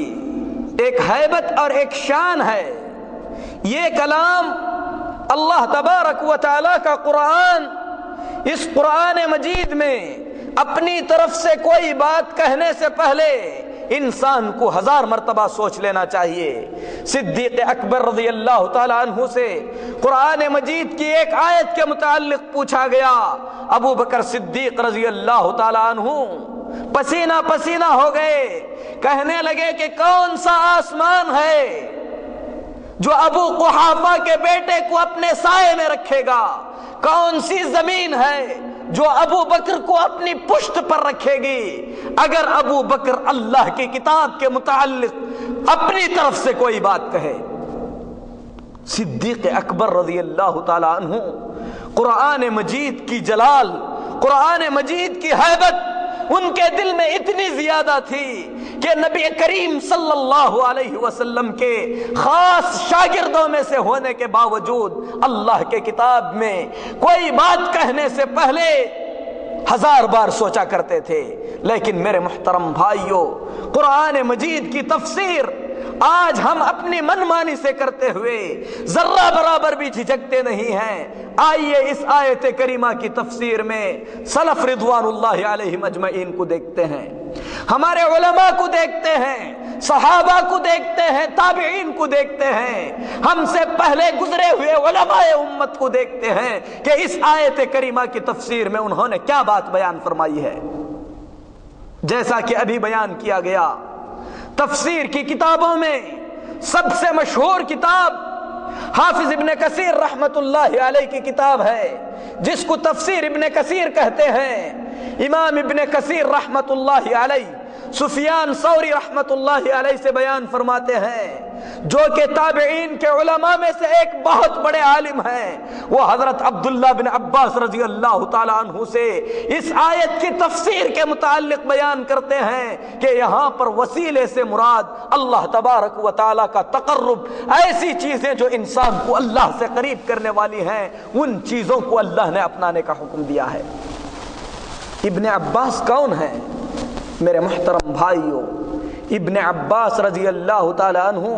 ایک ہیبت اور ایک شان ہے۔ یہ کلام اللہ تبارک و تعالیٰ کا قرآن، اس قرآن مجید میں اپنی طرف سے کوئی بات کہنے سے پہلے انسان کو 1000 مرتبہ سوچ لینا چاہیے۔ صدیق اکبر رضی اللہ تعالی عنہ سے قرآن مجید کی ایک آیت کے متعلق پوچھا گیا، ابو بکر صدیق رضی اللہ تعالی عنہ پسینہ پسینہ ہو گئے، کہنے لگے کہ کون سا آسمان ہے جو ابو قحافہ کے بیٹے کو اپنے سائے میں رکھے گا؟ کون سی زمین ہے جو ابو بکر کو اپنی پشت پر رکھے گی؟ اگر ابو بکر اللہ کی کتاب کے متعلق اپنی طرف سے کوئی بات کہے، صدیق اکبر رضی اللہ تعالی عنہ قرآن مجید کی جلال، قرآن مجید کی ہیبت ان کے دل میں اتنی زیادہ تھی کہ نبی کریم صلی اللہ علیہ وسلم کے خاص شاگردوں میں سے ہونے کے باوجود اللہ کے کتاب میں کوئی بات کہنے سے پہلے 1000 بار سوچا کرتے تھے۔ لیکن میرے محترم بھائیوں، قرآن مجید کی تفسیر آج ہم اپنی منمانی سے کرتے ہوئے ذرہ برابر بھی جھجکتے نہیں ہیں۔ آئیے اس آیت کریمہ کی تفسیر میں سلف رضوان اللہ علیہم اجمعین کو دیکھتے ہیں، ہمارے علماء کو دیکھتے ہیں، صحابہ کو دیکھتے ہیں، تابعین کو دیکھتے ہیں، ہم سے پہلے گزرے ہوئے علماء امت کو دیکھتے ہیں کہ اس آیت کریمہ کی تفسیر میں انہوں نے کیا بات بیان فرمائی ہے۔ جیسا کہ ابھی بیان کیا گیا، تفسیر کی کتابوں میں سب سے مشہور کتاب حافظ ابن کثیر رحمت اللہ علیہ کی کتاب ہے جس کو تفسیر ابن کثیر کہتے ہیں۔ امام ابن کثیر رحمت اللہ علیہ سفیان ثوری رحمت اللہ علیہ سے بیان فرماتے ہیں، جو کہ تابعین کے علماء میں سے ایک بہت بڑے عالم ہیں، وہ حضرت عبداللہ بن عباس رضی اللہ تعالی عنہ سے اس آیت کی تفسیر کے متعلق بیان کرتے ہیں کہ یہاں پر وسیلے سے مراد اللہ تبارک و تعالی کا تقرب، ایسی چیزیں جو انسان کو اللہ سے قریب کرنے والی ہیں، ان چیزوں کو اللہ نے اپنانے کا حکم دیا ہے۔ ابن عباس کون ہیں میرے محترم بھائیوں؟ ابن عباس رضی اللہ تعالی عنہ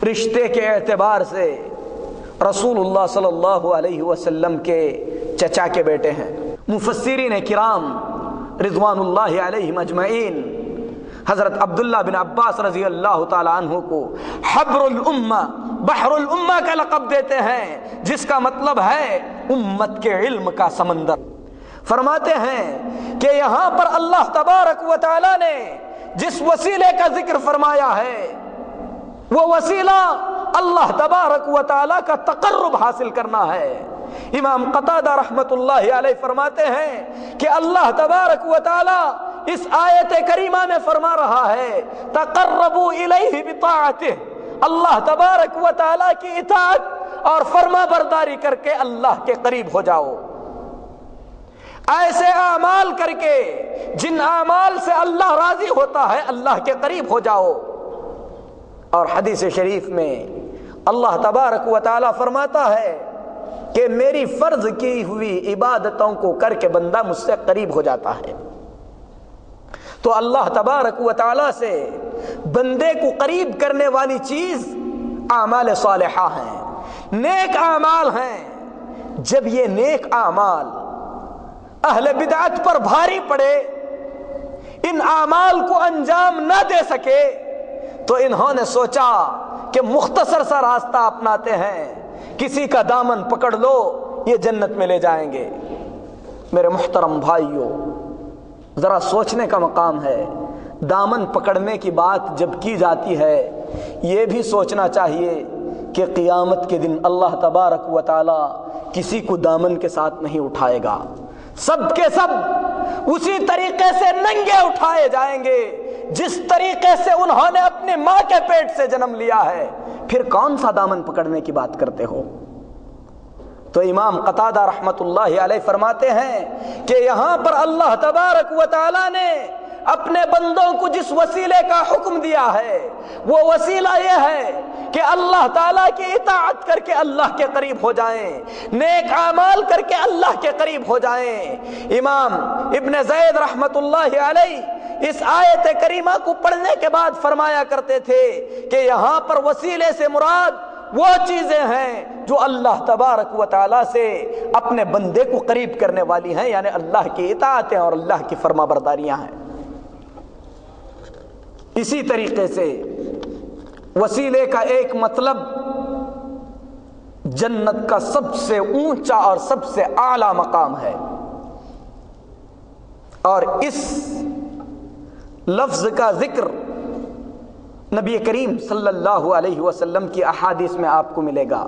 رشتے کے اعتبار سے رسول اللہ صلی اللہ علیہ وسلم کے چچا کے بیٹے ہیں۔ مفسرین کرام رضوان اللہ علیہم اجمعین حضرت عبداللہ بن عباس رضی اللہ تعالی عنہ کو حبر الامہ، بحر الامہ کا لقب دیتے ہیں، جس کا مطلب ہے امت کے علم کا سمندر۔ فرماتے ہیں کہ یہاں پر اللہ تبارک و تعالی نے جس وسیلے کا ذکر فرمایا ہے وہ وسیلہ اللہ تبارک و تعالی کا تقرب حاصل کرنا ہے۔ امام قتادہ رحمت اللہ علیہ فرماتے ہیں کہ اللہ تبارک و تعالی اس آیت کریمہ میں فرما رہا ہے تقربوا الیہ بطاعتہ، اللہ تبارک و تعالی کی اطاعت اور فرما برداری کر کے اللہ کے قریب ہو جاؤ، ایسے اعمال کر کے جن اعمال سے اللہ راضی ہوتا ہے اللہ کے قریب ہو جاؤ۔ اور حدیث شریف میں اللہ تبارک و تعالی فرماتا ہے کہ میری فرض کی ہوئی عبادتوں کو کر کے بندہ مجھ سے قریب ہو جاتا ہے۔ تو اللہ تبارک و تعالی سے بندے کو قریب کرنے والی چیز اعمال صالحہ ہیں، نیک اعمال ہیں۔ جب یہ نیک اعمال اہل بدعت پر بھاری پڑے، ان اعمال کو انجام نہ دے سکے، تو انہوں نے سوچا کہ مختصر سا راستہ اپناتے ہیں، کسی کا دامن پکڑ لو یہ جنت میں لے جائیں گے۔ میرے محترم بھائیوں، ذرا سوچنے کا مقام ہے، دامن پکڑنے کی بات جب کی جاتی ہے یہ بھی سوچنا چاہیے کہ قیامت کے دن اللہ تبارک و تعالی کسی کو دامن کے ساتھ نہیں اٹھائے گا، سب کے سب اسی طریقے سے ننگے اٹھائے جائیں گے جس طریقے سے انہوں نے اپنی ماں کے پیٹ سے جنم لیا ہے۔ پھر کون سا دامن پکڑنے کی بات کرتے ہو؟ تو امام قتادہ رحمت اللہ علیہ فرماتے ہیں کہ یہاں پر اللہ تبارک و تعالی نے اپنے بندوں کو جس وسیلے کا حکم دیا ہے وہ وسیلہ یہ ہے کہ اللہ تعالیٰ کی اطاعت کر کے اللہ کے قریب ہو جائیں، نیک اعمال کر کے اللہ کے قریب ہو جائیں۔ امام ابن زید رحمت اللہ علیہ اس آیت کریمہ کو پڑھنے کے بعد فرمایا کرتے تھے کہ یہاں پر وسیلے سے مراد وہ چیزیں ہیں جو اللہ تبارک و تعالیٰ سے اپنے بندے کو قریب کرنے والی ہیں، یعنی اللہ کی اطاعتیں اور اللہ کی فرما برداریاں ہیں۔ اسی طریقے سے وسیلے کا ایک مطلب جنت کا سب سے اونچا اور سب سے اعلیٰ مقام ہے، اور اس لفظ کا ذکر نبی کریم صلی اللہ علیہ وسلم کی احادیث میں آپ کو ملے گا۔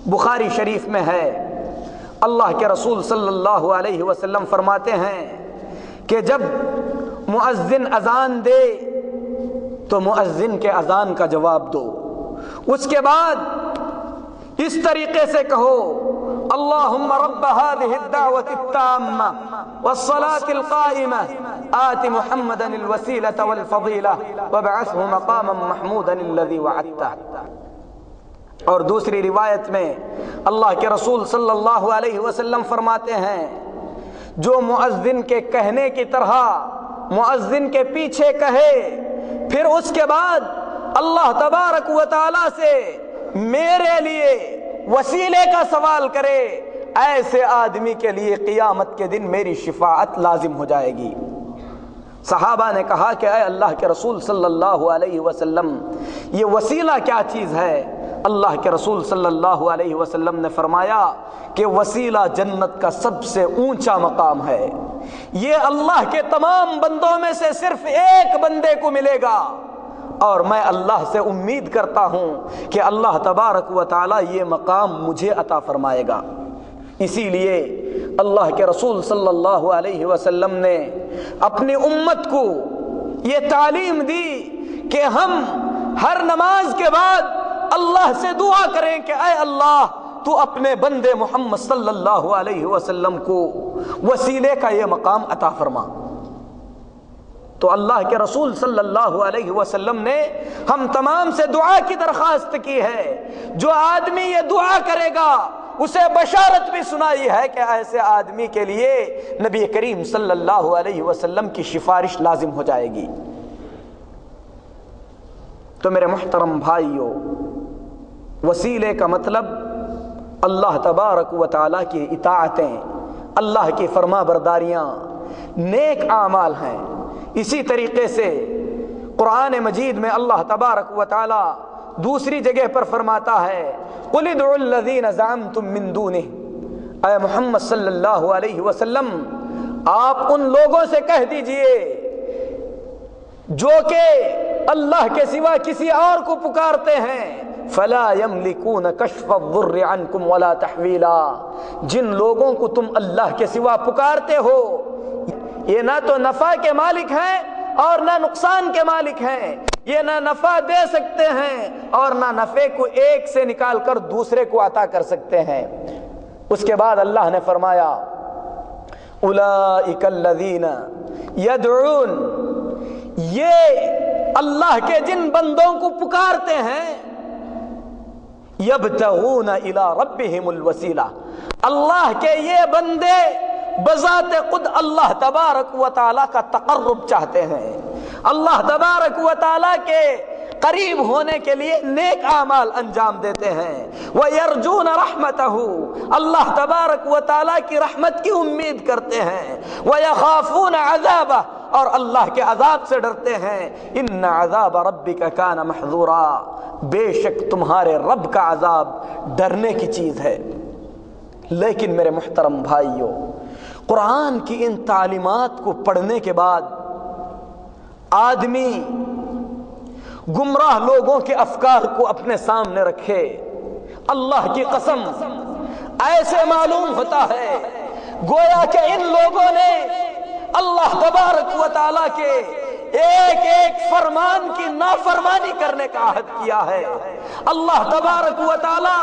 بخاری شریف میں ہے، اللہ کے رسول صلی اللہ علیہ وسلم فرماتے ہیں کہ جب مؤذن اذان دے تو مؤذن کے اذان کا جواب دو، اس کے بعد اس طریقے سے کہو اللہم رب هذه الدعوة التامة والصلاة القائمة آت محمدا الوسيلة والفضيلة وابعثه مقاما محمودا الذي وعدته۔ اور دوسری روایت میں اللہ کے رسول صلی اللہ علیہ وسلم فرماتے ہیں جو مؤذن کے کہنے کی طرح مؤذن کے پیچھے کہے پھر اس کے بعد اللہ تبارک و تعالی سے میرے لیے وسیلے کا سوال کرے، ایسے آدمی کے لیے قیامت کے دن میری شفاعت لازم ہو جائے گی۔ صحابہ نے کہا کہ اے اللہ کے رسول صلی اللہ علیہ وسلم یہ وسیلہ کیا چیز ہے؟ اللہ کے رسول صلی اللہ علیہ وسلم نے فرمایا کہ وسیلہ جنت کا سب سے اونچا مقام ہے، یہ اللہ کے تمام بندوں میں سے صرف ایک بندے کو ملے گا، اور میں اللہ سے امید کرتا ہوں کہ اللہ تبارک و تعالی یہ مقام مجھے عطا فرمائے گا۔ اسی لیے اللہ کے رسول صلی اللہ علیہ وسلم نے اپنی امت کو یہ تعلیم دی کہ ہم ہر نماز کے بعد اللہ سے دعا کریں کہ اے اللہ تو اپنے بندے محمد صلی اللہ علیہ وسلم کو وسیلے کا یہ مقام عطا فرما۔ تو اللہ کے رسول صلی اللہ علیہ وسلم نے ہم تمام سے دعا کی درخواست کی ہے، جو آدمی یہ دعا کرے گا اسے بشارت بھی سنائی ہے کہ ایسے آدمی کے لیے نبی کریم صلی اللہ علیہ وسلم کی سفارش لازم ہو جائے گی۔ تو میرے محترم بھائیو، وسیلے کا مطلب اللہ تبارک و تعالیٰ کی اطاعتیں، اللہ کی فرما برداریاں، نیک اعمال ہیں۔ اسی طریقے سے قرآن مجید میں اللہ تبارک و تعالیٰ دوسری جگہ پر فرماتا ہے قُلِ ادْعُوا الَّذِينَ زَعَمْتُم مِّن دُونِهِ، اے محمد صلی اللہ علیہ وسلم آپ ان لوگوں سے کہہ دیجئے جو کہ اللہ کے سوا کسی اور کو پکارتے ہیں، فَلَا يَمْلِكُونَ كَشْفَ الضُّرِّ عَنْكُمْ وَلَا تَحْوِيلًا، جن لوگوں کو تم اللہ کے سوا پکارتے ہو یہ نہ تو نفع کے مالک ہیں اور نہ نقصان کے مالک ہیں، یہ نہ نفع دے سکتے ہیں اور نہ نفع کو ایک سے نکال کر دوسرے کو عطا کر سکتے ہیں۔ اس کے بعد اللہ نے فرمایا اولئک الذین یدعون، یہ اللہ کے جن بندوں کو پکارتے ہیں، یبتغون الی ربہم الوسیلہ، اللہ کے یہ بندے بذات خود اللہ تبارک و تعالیٰ کا تقرب چاہتے ہیں، اللہ تبارک و تعالیٰ کے قریب ہونے کے لیے نیک اعمال انجام دیتے ہیں۔ وَيَرْجُونَ رَحْمَتَهُ، اللہ تبارک و تعالیٰ کی رحمت کی امید کرتے ہیں۔ وَيَخَافُونَ عَذَابَهُ، اور اللہ کے عذاب سے ڈرتے ہیں۔ إِنَّ عَذَابَ رَبِّكَ كَانَ مَحْذُورًا، بے شک تمہارے رب کا عذاب ڈرنے کی چیز ہے۔ لیکن میرے محترم بھائیوں، قرآن کی ان تعلیمات کو پڑھنے کے بعد آدمی گمراہ لوگوں کے افکار کو اپنے سامنے رکھے، اللہ کی قسم ایسے معلوم ہوتا ہے گویا کہ ان لوگوں نے اللہ تبارک و تعالیٰ کے ایک ایک فرمان کی نافرمانی کرنے کا عہد کیا ہے۔ اللہ تبارک و تعالیٰ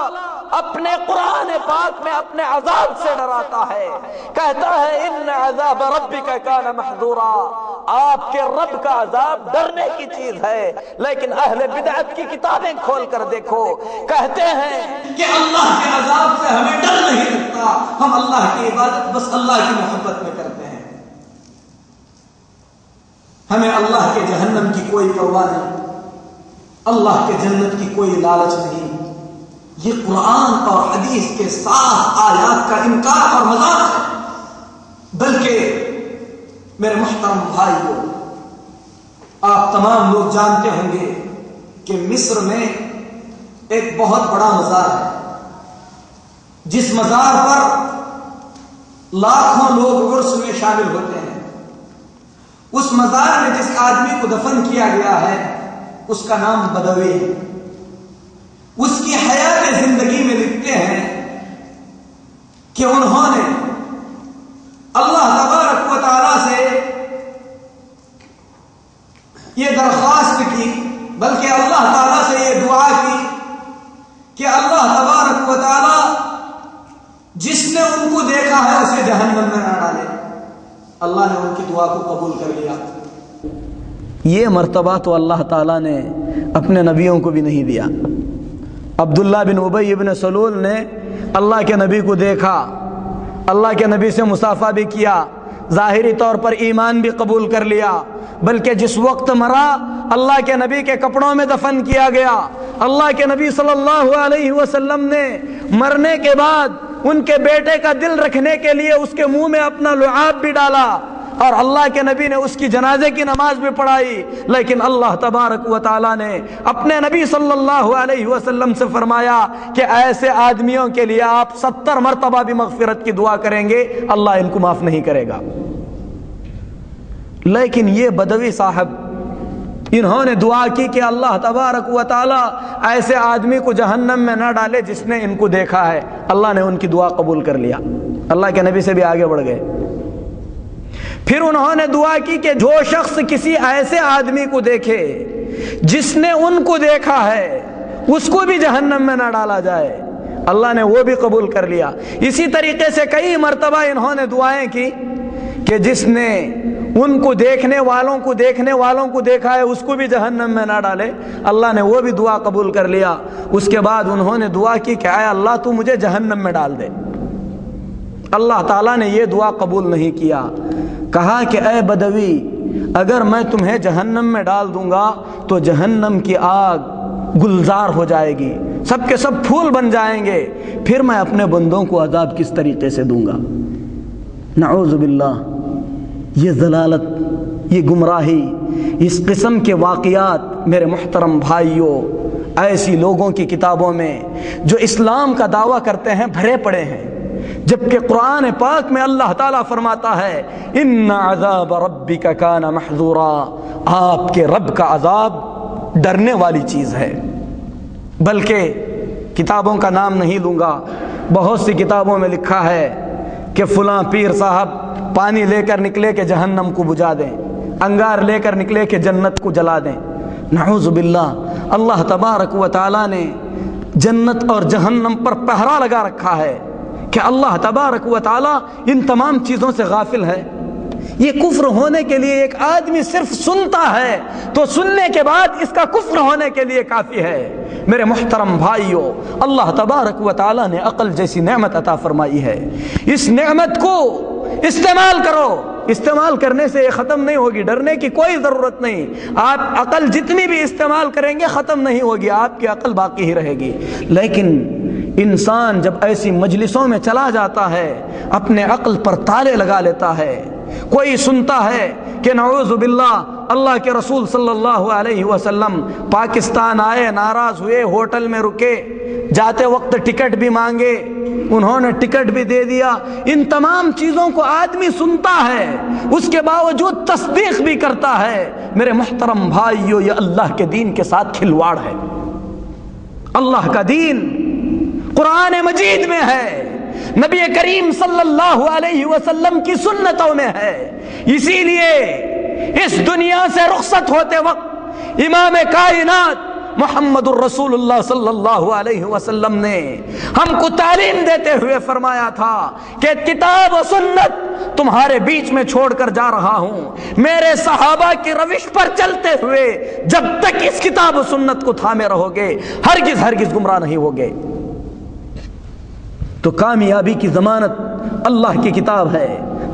اپنے قرآن پاک میں اپنے عذاب سے ڈراتا ہے، کہتا ہے ان عذاب ربک کان محذورا، آپ کے رب کا عذاب ڈرنے کی چیز ہے۔ لیکن اہل بدعت کی کتابیں کھول کر دیکھو، کہتے ہیں
کہ اللہ کے عذاب سے ہمیں ڈر نہیں لگتا، ہم اللہ کی عبادت بس اللہ کی محبت میں کرتے ہیں، ہمیں اللہ کے جہنم کی کوئی پرواہ نہیں، اللہ کے جنت کی کوئی لالچ نہیں۔ یہ قرآن اور حدیث کے صاف آیات کا انکار اور مذاق ہے۔ بلکہ میرے محترم بھائیوں، آپ تمام لوگ جانتے ہوں گے کہ مصر میں ایک بہت بڑا مزار ہے، جس مزار پر لاکھوں لوگ عرس میں شامل ہوتے ہیں۔ اس مزار میں جس آدمی کو دفن کیا گیا ہے اس کا نام بدوی ہے۔ اس کی حیات زندگی میں لکھتے ہیں کہ انہوں نے اللہ تبارک و تعالیٰ سے یہ درخواست کی، بلکہ اللہ تعالیٰ سے یہ دعا کی کہ اللہ تبارک و تعالیٰ جس نے ان کو دیکھا ہے اسے جہنم میں نہ ڈالے۔ اللہ نے ان کی دعا کو قبول کر لیا۔
یہ مرتبہ تو اللہ تعالیٰ نے اپنے نبیوں کو بھی نہیں دیا۔ عبداللہ بن ابی بن سلول نے اللہ کے نبی کو دیکھا، اللہ کے نبی سے مصافحہ بھی کیا، ظاہری طور پر ایمان بھی قبول کر لیا، بلکہ جس وقت مرا اللہ کے نبی کے کپڑوں میں دفن کیا گیا۔ اللہ کے نبی صلی اللہ علیہ وسلم نے مرنے کے بعد ان کے بیٹے کا دل رکھنے کے لیے اس کے منہ میں اپنا لعاب بھی ڈالا، اور اللہ کے نبی نے اس کی جنازے کی نماز بھی پڑھائی۔ لیکن اللہ تبارک و تعالیٰ نے اپنے نبی صلی اللہ علیہ وسلم سے فرمایا کہ ایسے آدمیوں کے لیے آپ 70 مرتبہ بھی مغفرت کی دعا کریں گے، اللہ ان کو معاف نہیں کرے گا۔ لیکن یہ بدوی صاحب انہوں نے دعا کی کہ اللہ تبارک و تعالی ایسے آدمی کو جہنم میں نہ ڈالے جس نے ان کو دیکھا ہے. اللہ نے ان کی دعا قبول کر لیا، اللہ کے نبی سے بھی آگے بڑھ گئے. پھر انہوں نے دعا کی کہ جو شخص کسی ایسے آدمی کو دیکھے جس نے ان کو دیکھا ہے اس کو بھی جہنم میں نہ ڈالا جائے. اللہ نے وہ بھی قبول کر لیا. اسی طریقے سے کئی مرتبہ انہوں نے دعائیں کی کہ جس نے ان کو دیکھنے والوں کو دیکھا ہے اس کو بھی جہنم میں نہ ڈالے. اللہ نے وہ بھی دعا قبول کر لیا. اس کے بعد انہوں نے دعا کی کہ اے اللہ تو مجھے جہنم میں ڈال دے. اللہ تعالیٰ نے یہ دعا قبول نہیں کیا. کہا کہ اے بدوی اگر میں تمہیں جہنم میں ڈال دوں گا تو جہنم کی آگ گلزار ہو جائے گی، سب کے سب پھول بن جائیں گے، پھر میں اپنے بندوں کو عذاب کس طریقے سے دوں گا. نعوذ باللہ. یہ ضلالت، یہ گمراہی، اس قسم کے واقعات میرے محترم بھائیوں ایسی لوگوں کی کتابوں میں جو اسلام کا دعویٰ کرتے ہیں بھرے پڑے ہیں، جبکہ قرآن پاک میں اللہ تعالیٰ فرماتا ہے ان عذاب ربک کان محذورا، آپ کے رب کا عذاب ڈرنے والی چیز ہے. بلکہ کتابوں کا نام نہیں لوں گا، بہت سی کتابوں میں لکھا ہے کہ فلاں پیر صاحب پانی لے کر نکلے کہ جہنم کو بجھا دیں، انگار لے کر نکلے کہ جنت کو جلا دیں. نعوذ باللہ. اللہ تبارک و تعالیٰ نے جنت اور جہنم پر پہرا لگا رکھا ہے کہ اللہ تبارک و تعالیٰ ان تمام چیزوں سے غافل ہے. یہ کفر ہونے کے لیے ایک آدمی صرف سنتا ہے تو سننے کے بعد اس کا کفر ہونے کے لیے کافی ہے. میرے محترم بھائیوں، اللہ تبارک و تعالیٰ نے عقل جیسی نعمت عطا فرمائی ہے. اس نعمت کو استعمال کرو. استعمال کرنے سے یہ ختم نہیں ہوگی، ڈرنے کی کوئی ضرورت نہیں. آپ عقل جتنی بھی استعمال کریں گے ختم نہیں ہوگی، آپ کی عقل باقی ہی رہے گی. لیکن انسان جب ایسی مجلسوں میں چلا جاتا ہے اپنے عقل پر تالے لگا لیتا ہے. کوئی سنتا ہے کہ نعوذ باللہ اللہ کے رسول صلی اللہ علیہ وسلم پاکستان آئے، ناراض ہوئے، ہوٹل میں رکے، جاتے وقت ٹکٹ بھی مانگے، انہوں نے ٹکٹ بھی دے دیا. ان تمام چیزوں کو آدمی سنتا ہے، اس کے باوجود تصدیق بھی کرتا ہے. میرے محترم بھائیو، یہ اللہ کے دین کے ساتھ کھلواڑ ہے. اللہ کا دین قرآن مجید میں ہے، نبی کریم صلی اللہ علیہ وسلم کی سنتوں میں ہے. اسی لیے اس دنیا سے رخصت ہوتے وقت امام کائنات محمد الرسول اللہ صلی اللہ علیہ وسلم نے ہم کو تعلیم دیتے ہوئے فرمایا تھا کہ کتاب و سنت تمہارے بیچ میں چھوڑ کر جا رہا ہوں، میرے صحابہ کی روش پر چلتے ہوئے جب تک اس کتاب و سنت کو تھامے رہو گے ہرگز گمراہ نہیں ہوگے. تو کامیابی کی ضمانت اللہ کی کتاب ہے،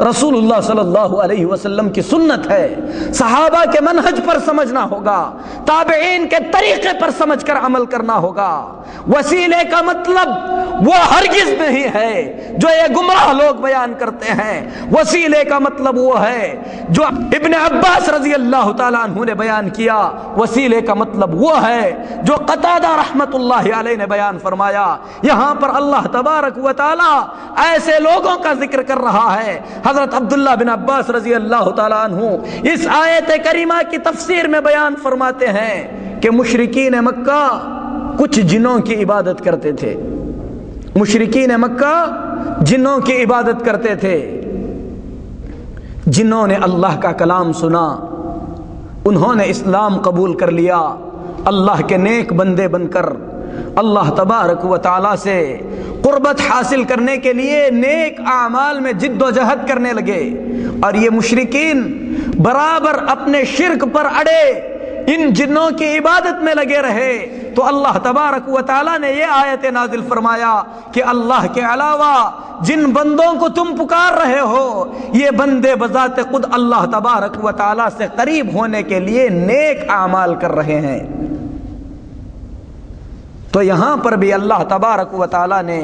رسول اللہ صلی اللہ علیہ وسلم کی سنت ہے. صحابہ کے منہج پر سمجھنا ہوگا، تابعین کے طریقے پر سمجھ کر عمل کرنا ہوگا. وسیلے کا مطلب وہ ہرگز نہیں ہے جو یہ گمراہ لوگ بیان کرتے ہیں. وسیلے کا مطلب وہ ہے جو ابن عباس رضی اللہ تعالیٰ عنہ نے بیان کیا. وسیلے کا مطلب وہ ہے جو قتادہ رحمت اللہ علیہ نے بیان فرمایا. یہاں پر اللہ تبارک و تعالیٰ ایسے لوگوں کا ذکر کر رہا ہے. حضرت عبداللہ بن عباس رضی اللہ تعالیٰ عنہ اس آیت کریمہ کی تفسیر میں بیان فرماتے ہیں کہ مشرکین مکہ کچھ جنوں کی عبادت کرتے تھے. مشرکین مکہ جنوں کی عبادت کرتے تھے. جنوں نے اللہ کا کلام سنا، انہوں نے اسلام قبول کر لیا. اللہ کے نیک بندے بن کر اللہ تبارک و تعالی سے قربت حاصل کرنے کے لیے نیک اعمال میں جد و جہد کرنے لگے. اور یہ مشرکین برابر اپنے شرک پر اڑے ان جنوں کی عبادت میں لگے رہے. تو اللہ تبارک و تعالی نے یہ آیت نازل فرمایا کہ اللہ کے علاوہ جن بندوں کو تم پکار رہے ہو یہ بندے بذات خود اللہ تبارک و تعالی سے قریب ہونے کے لیے نیک اعمال کر رہے ہیں. تو یہاں پر بھی اللہ تبارک و تعالی نے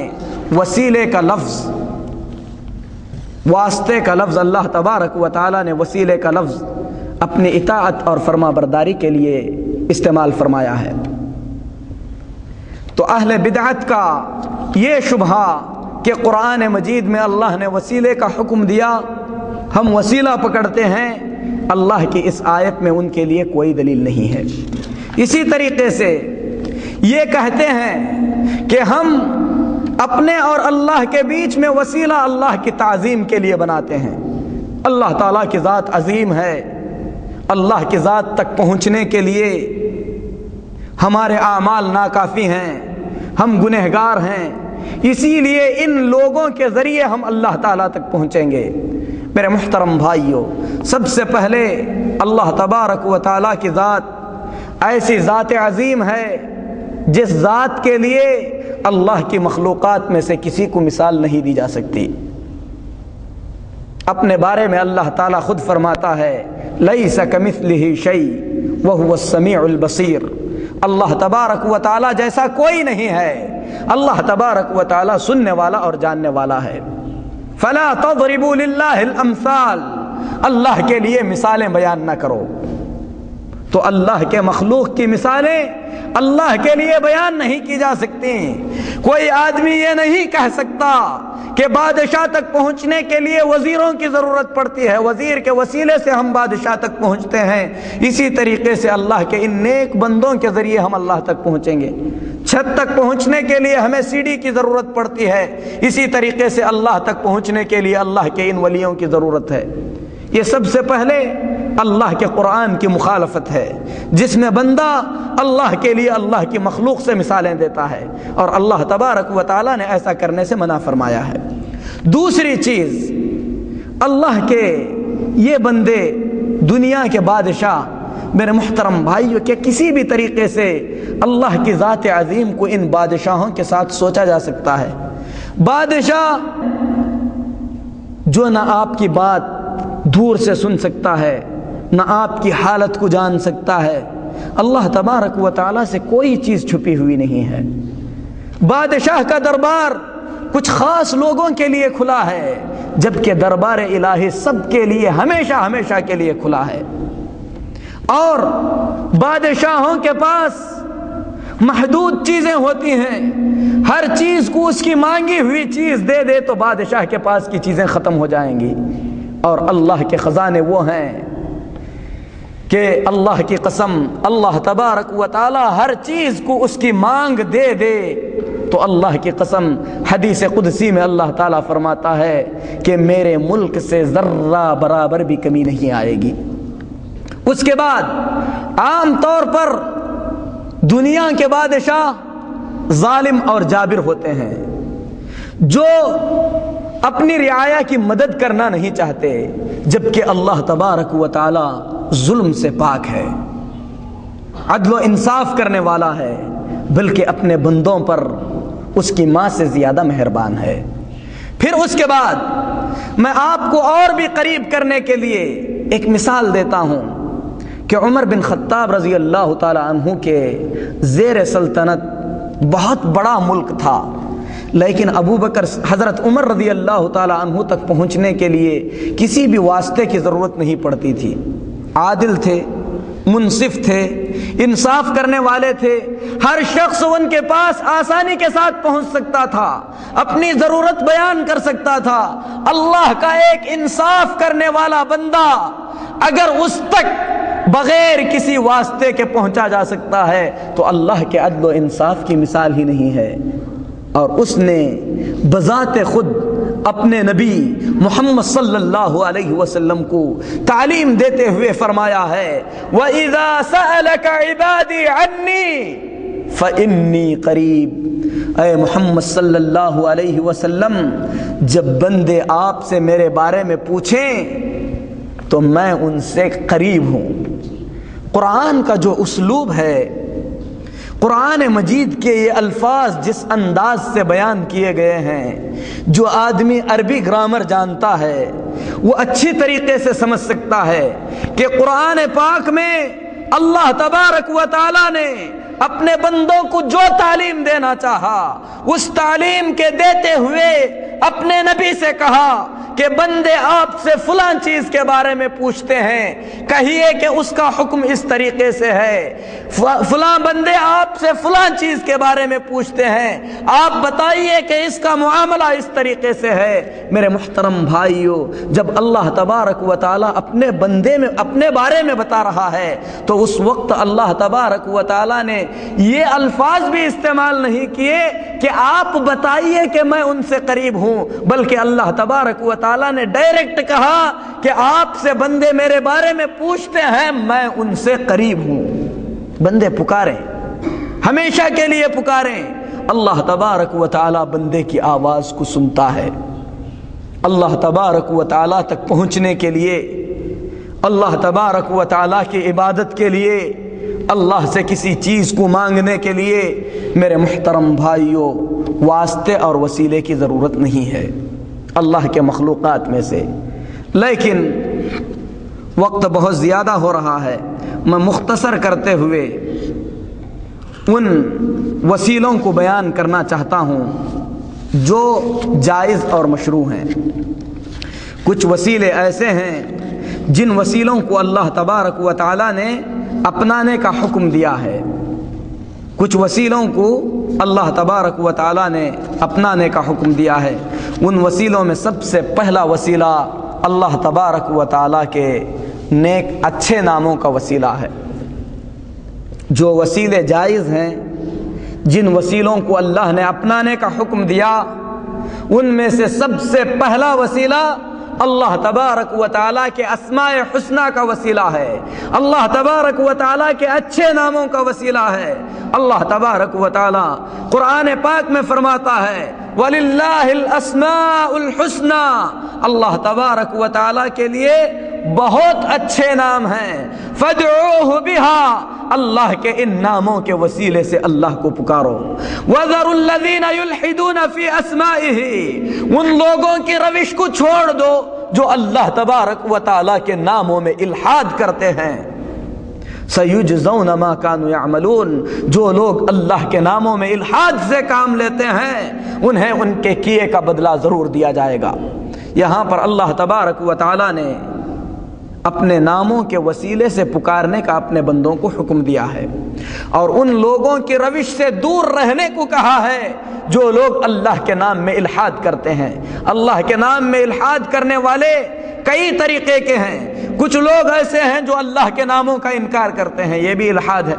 وسیلے کا لفظ، واسطے کا لفظ، اللہ تبارک و تعالی نے وسیلے کا لفظ اپنی اطاعت اور فرما برداری کے لیے استعمال فرمایا ہے. تو اہل بدعت کا یہ شبہہ کہ قرآن مجید میں اللہ نے وسیلے کا حکم دیا، ہم وسیلہ پکڑتے ہیں،
اللہ کی اس آیت میں ان کے لیے کوئی دلیل نہیں ہے۔ اسی طریقے سے یہ کہتے ہیں کہ ہم اپنے اور اللہ کے بیچ میں وسیلہ اللہ کی تعظیم کے لیے بناتے ہیں۔ اللہ تعالیٰ کی ذات عظیم ہے، اللہ کی ذات تک پہنچنے کے لیے ہمارے اعمال ناکافی ہیں، ہم گنہگار ہیں، اسی لیے ان لوگوں کے ذریعے ہم اللہ تعالیٰ تک پہنچیں گے۔ میرے محترم بھائیوں، سب سے پہلے اللہ تبارک و تعالیٰ کی ذات ایسی ذات عظیم ہے جس ذات کے لیے اللہ کی مخلوقات میں سے کسی کو مثال نہیں دی جا سکتی۔ اپنے بارے میں اللہ تعالیٰ خود فرماتا ہے لیس کمثلہ شیء وہو السمیع البصیر، اللہ تبارک و تعالیٰ جیسا کوئی نہیں ہے، اللہ تبارک و تعالیٰ سننے والا اور جاننے والا ہے۔ فلا تضربوا للہ الامثال، اللہ کے لیے مثالیں بیان نہ کرو۔ تو اللہ کے مخلوق کی مثالیں اللہ کے لیے بیان نہیں کی جا سکتی۔ کوئی آدمی یہ نہیں کہہ سکتا کہ بادشاہ تک پہنچنے کے لیے وزیروں کی ضرورت پڑتی ہے، وزیر کے وسیلے سے ہم بادشاہ تک پہنچتے ہیں، اسی طریقے سے اللہ کے ان نیک بندوں کے ذریعے ہم اللہ تک پہنچیں گے۔ چھت تک پہنچنے کے لیے ہمیں سیڑھی کی ضرورت پڑتی ہے، اسی طریقے سے اللہ تک پہنچنے کے لیے اللہ کے ان ولیوں کی ضرورت ہے۔ یہ سب سے پہلے اللہ کے قرآن کی مخالفت ہے، جس میں بندہ اللہ کے لیے اللہ کی مخلوق سے مثالیں دیتا ہے، اور اللہ تبارک و تعالیٰ نے ایسا کرنے سے منع فرمایا ہے۔ دوسری چیز، اللہ کے یہ بندے دنیا کے بادشاہ، میرے محترم بھائیوں، کہ کسی بھی طریقے سے اللہ کی ذات عظیم کو ان بادشاہوں کے ساتھ سوچا جا سکتا ہے؟ بادشاہ جو نہ آپ کی بات دور سے سن سکتا ہے، نہ آپ کی حالت کو جان سکتا ہے، اللہ تبارک و تعالیٰ سے کوئی چیز چھپی ہوئی نہیں ہے۔ بادشاہ کا دربار کچھ خاص لوگوں کے لیے کھلا ہے، جبکہ دربار الہی سب کے لیے ہمیشہ ہمیشہ کے لیے کھلا ہے۔ اور بادشاہوں کے پاس محدود چیزیں ہوتی ہیں، ہر چیز کو اس کی مانگی ہوئی چیز دے دے تو بادشاہ کے پاس کی چیزیں ختم ہو جائیں گی، اور اللہ کے خزانے وہ ہیں کہ اللہ کی قسم اللہ تبارک و تعالی ہر چیز کو اس کی مانگ دے دے تو اللہ کی قسم حدیث قدسی میں اللہ تعالیٰ فرماتا ہے کہ میرے ملک سے ذرہ برابر بھی کمی نہیں آئے گی۔ اس کے بعد عام طور پر دنیا کے بادشاہ ظالم اور جابر ہوتے ہیں، جو اپنی رعایا کی مدد کرنا نہیں چاہتے، جبکہ اللہ تبارک و تعالی ظلم سے پاک ہے، عدل و انصاف کرنے والا ہے، بلکہ اپنے بندوں پر اس کی ماں سے زیادہ مہربان ہے۔ پھر اس کے بعد میں آپ کو اور بھی قریب کرنے کے لیے ایک مثال دیتا ہوں کہ عمر بن خطاب رضی اللہ تعالی عنہ کے زیر سلطنت بہت بڑا ملک تھا، لیکن ابو بکر حضرت عمر رضی اللہ تعالی عنہ تک پہنچنے کے لیے کسی بھی واسطے کی ضرورت نہیں پڑتی تھی۔ عادل تھے، منصف تھے، انصاف کرنے والے تھے، ہر شخص ان کے پاس آسانی کے ساتھ پہنچ سکتا تھا، اپنی ضرورت بیان کر سکتا تھا۔ اللہ کا ایک انصاف کرنے والا بندہ اگر اس تک بغیر کسی واسطے کے پہنچا جا سکتا ہے تو اللہ کے عدل و انصاف کی مثال ہی نہیں ہے۔ اور اس نے بذات خود اپنے نبی محمد صلی اللہ علیہ وسلم کو تعلیم دیتے ہوئے فرمایا ہے وَإِذَا سَأَلَكَ عِبَادِي عَنِّي فَإِنِّي قَرِيب، اے محمد صلی اللہ علیہ وسلم، جب بندے آپ سے میرے بارے میں پوچھیں تو میں ان سے قریب ہوں۔ قرآن کا جو اسلوب ہے، قرآن مجید کے یہ الفاظ جس انداز سے بیان کیے گئے ہیں، جو آدمی عربی گرامر جانتا ہے وہ اچھی طریقے سے سمجھ سکتا ہے کہ قرآن پاک میں اللہ تبارک و تعالی نے اپنے بندوں کو جو تعلیم دینا چاہا اس تعلیم کے دیتے ہوئے اپنے نبی سے کہا
کہ بندے آپ سے فلاں چیز کے بارے میں پوچھتے ہیں، کہیے کہ اس کا حکم اس طریقے سے ہے، فلاں بندے آپ سے فلاں چیز کے بارے میں پوچھتے ہیں، آپ بتائیے کہ اس کا معاملہ اس طریقے سے ہے۔ میرے محترم بھائیو، جب اللہ تبارک و تعالی اپنے بندے میں اپنے بارے میں بتا رہا ہے تو اس وقت اللہ تبارک و تعالی نے یہ الفاظ بھی استعمال نہیں کیے کہ آپ بتائیے کہ میں ان سے قریب ہوں، بلکہ اللہ تبارک و تعالی نے ڈائریکٹ کہا کہ آپ سے بندے میرے بارے میں پوچھتے ہیں، میں ان سے قریب ہوں۔ بندے پکاریں، ہمیشہ کے لیے پکاریں، اللہ تبارک و تعالی بندے کی آواز کو سنتا ہے۔ اللہ تبارک و تعالی تک پہنچنے کے لیے، اللہ تبارک و تعالی کی عبادت کے لیے، اللہ سے کسی چیز کو مانگنے کے لیے میرے محترم بھائیوں واسطے اور وسیلے کی ضرورت نہیں ہے اللہ کے مخلوقات میں سے۔ لیکن وقت بہت زیادہ ہو رہا ہے، میں مختصر کرتے ہوئے ان وسیلوں کو بیان کرنا چاہتا ہوں جو جائز اور مشروع ہیں۔ کچھ وسیلے ایسے ہیں جن وسیلوں کو اللہ تبارک و تعالی نے اپنانے کا حکم دیا ہے، کچھ وسیلوں کو اللہ تبارک و تعالی نے اپنانے کا حکم دیا ہے۔ ان وسیلوں میں سب سے پہلا وسیلہ اللہ تبارک و تعالی کے نیک اچھے ناموں کا وسیلہ ہے۔ جو وسیلے جائز ہیں، جن وسیلوں کو اللہ نے اپنانے کا حکم دیا، ان میں سے سب سے پہلا وسیلہ اللہ تبارک و تعالیٰ کے اسماء حسنہ کا وسیلہ ہے، اللہ تبارک و تعالیٰ کے اچھے ناموں کا وسیلہ ہے۔ اللہ تبارک و تعالیٰ قرآن پاک میں فرماتا ہے وَلِلَّهِ الْأَسْمَاءُ الْحُسْنَى، اللہ تبارک و تعالیٰ کے لیے بہت اچھے نام ہیں، فَادْعُوهُ بِهَا، اللہ کے ان ناموں کے وسیلے سے اللہ کو پکارو۔ وَذَرُوا الَّذِينَ يُلْحِدُونَ فِي أَسْمَائِهِ، ان لوگوں کی روش کو چھوڑ دو جو اللہ تبارک و تعالیٰ کے ناموں میں الحاد کرتے ہیں۔ سَيُجْزَوْنَ مَا كَانُوا يَعْمَلُونَ، جو لوگ اللہ کے ناموں میں الحاد سے کام لیتے ہیں انہیں ان کے کیے کا بدلہ ضرور دیا جائے گا۔ یہاں پر اللہ تبارک و تعالیٰ نے اپنے ناموں کے وسیلے سے پکارنے کا اپنے بندوں کو حکم دیا ہے، اور ان لوگوں کی روش سے دور رہنے کو کہا ہے جو لوگ اللہ کے نام میں الحاد کرتے ہیں۔ اللہ کے نام میں الحاد کرنے والے کئی طریقے کے ہیں۔ کچھ لوگ ایسے ہیں جو اللہ کے ناموں کا انکار کرتے ہیں، یہ بھی الحاد ہے۔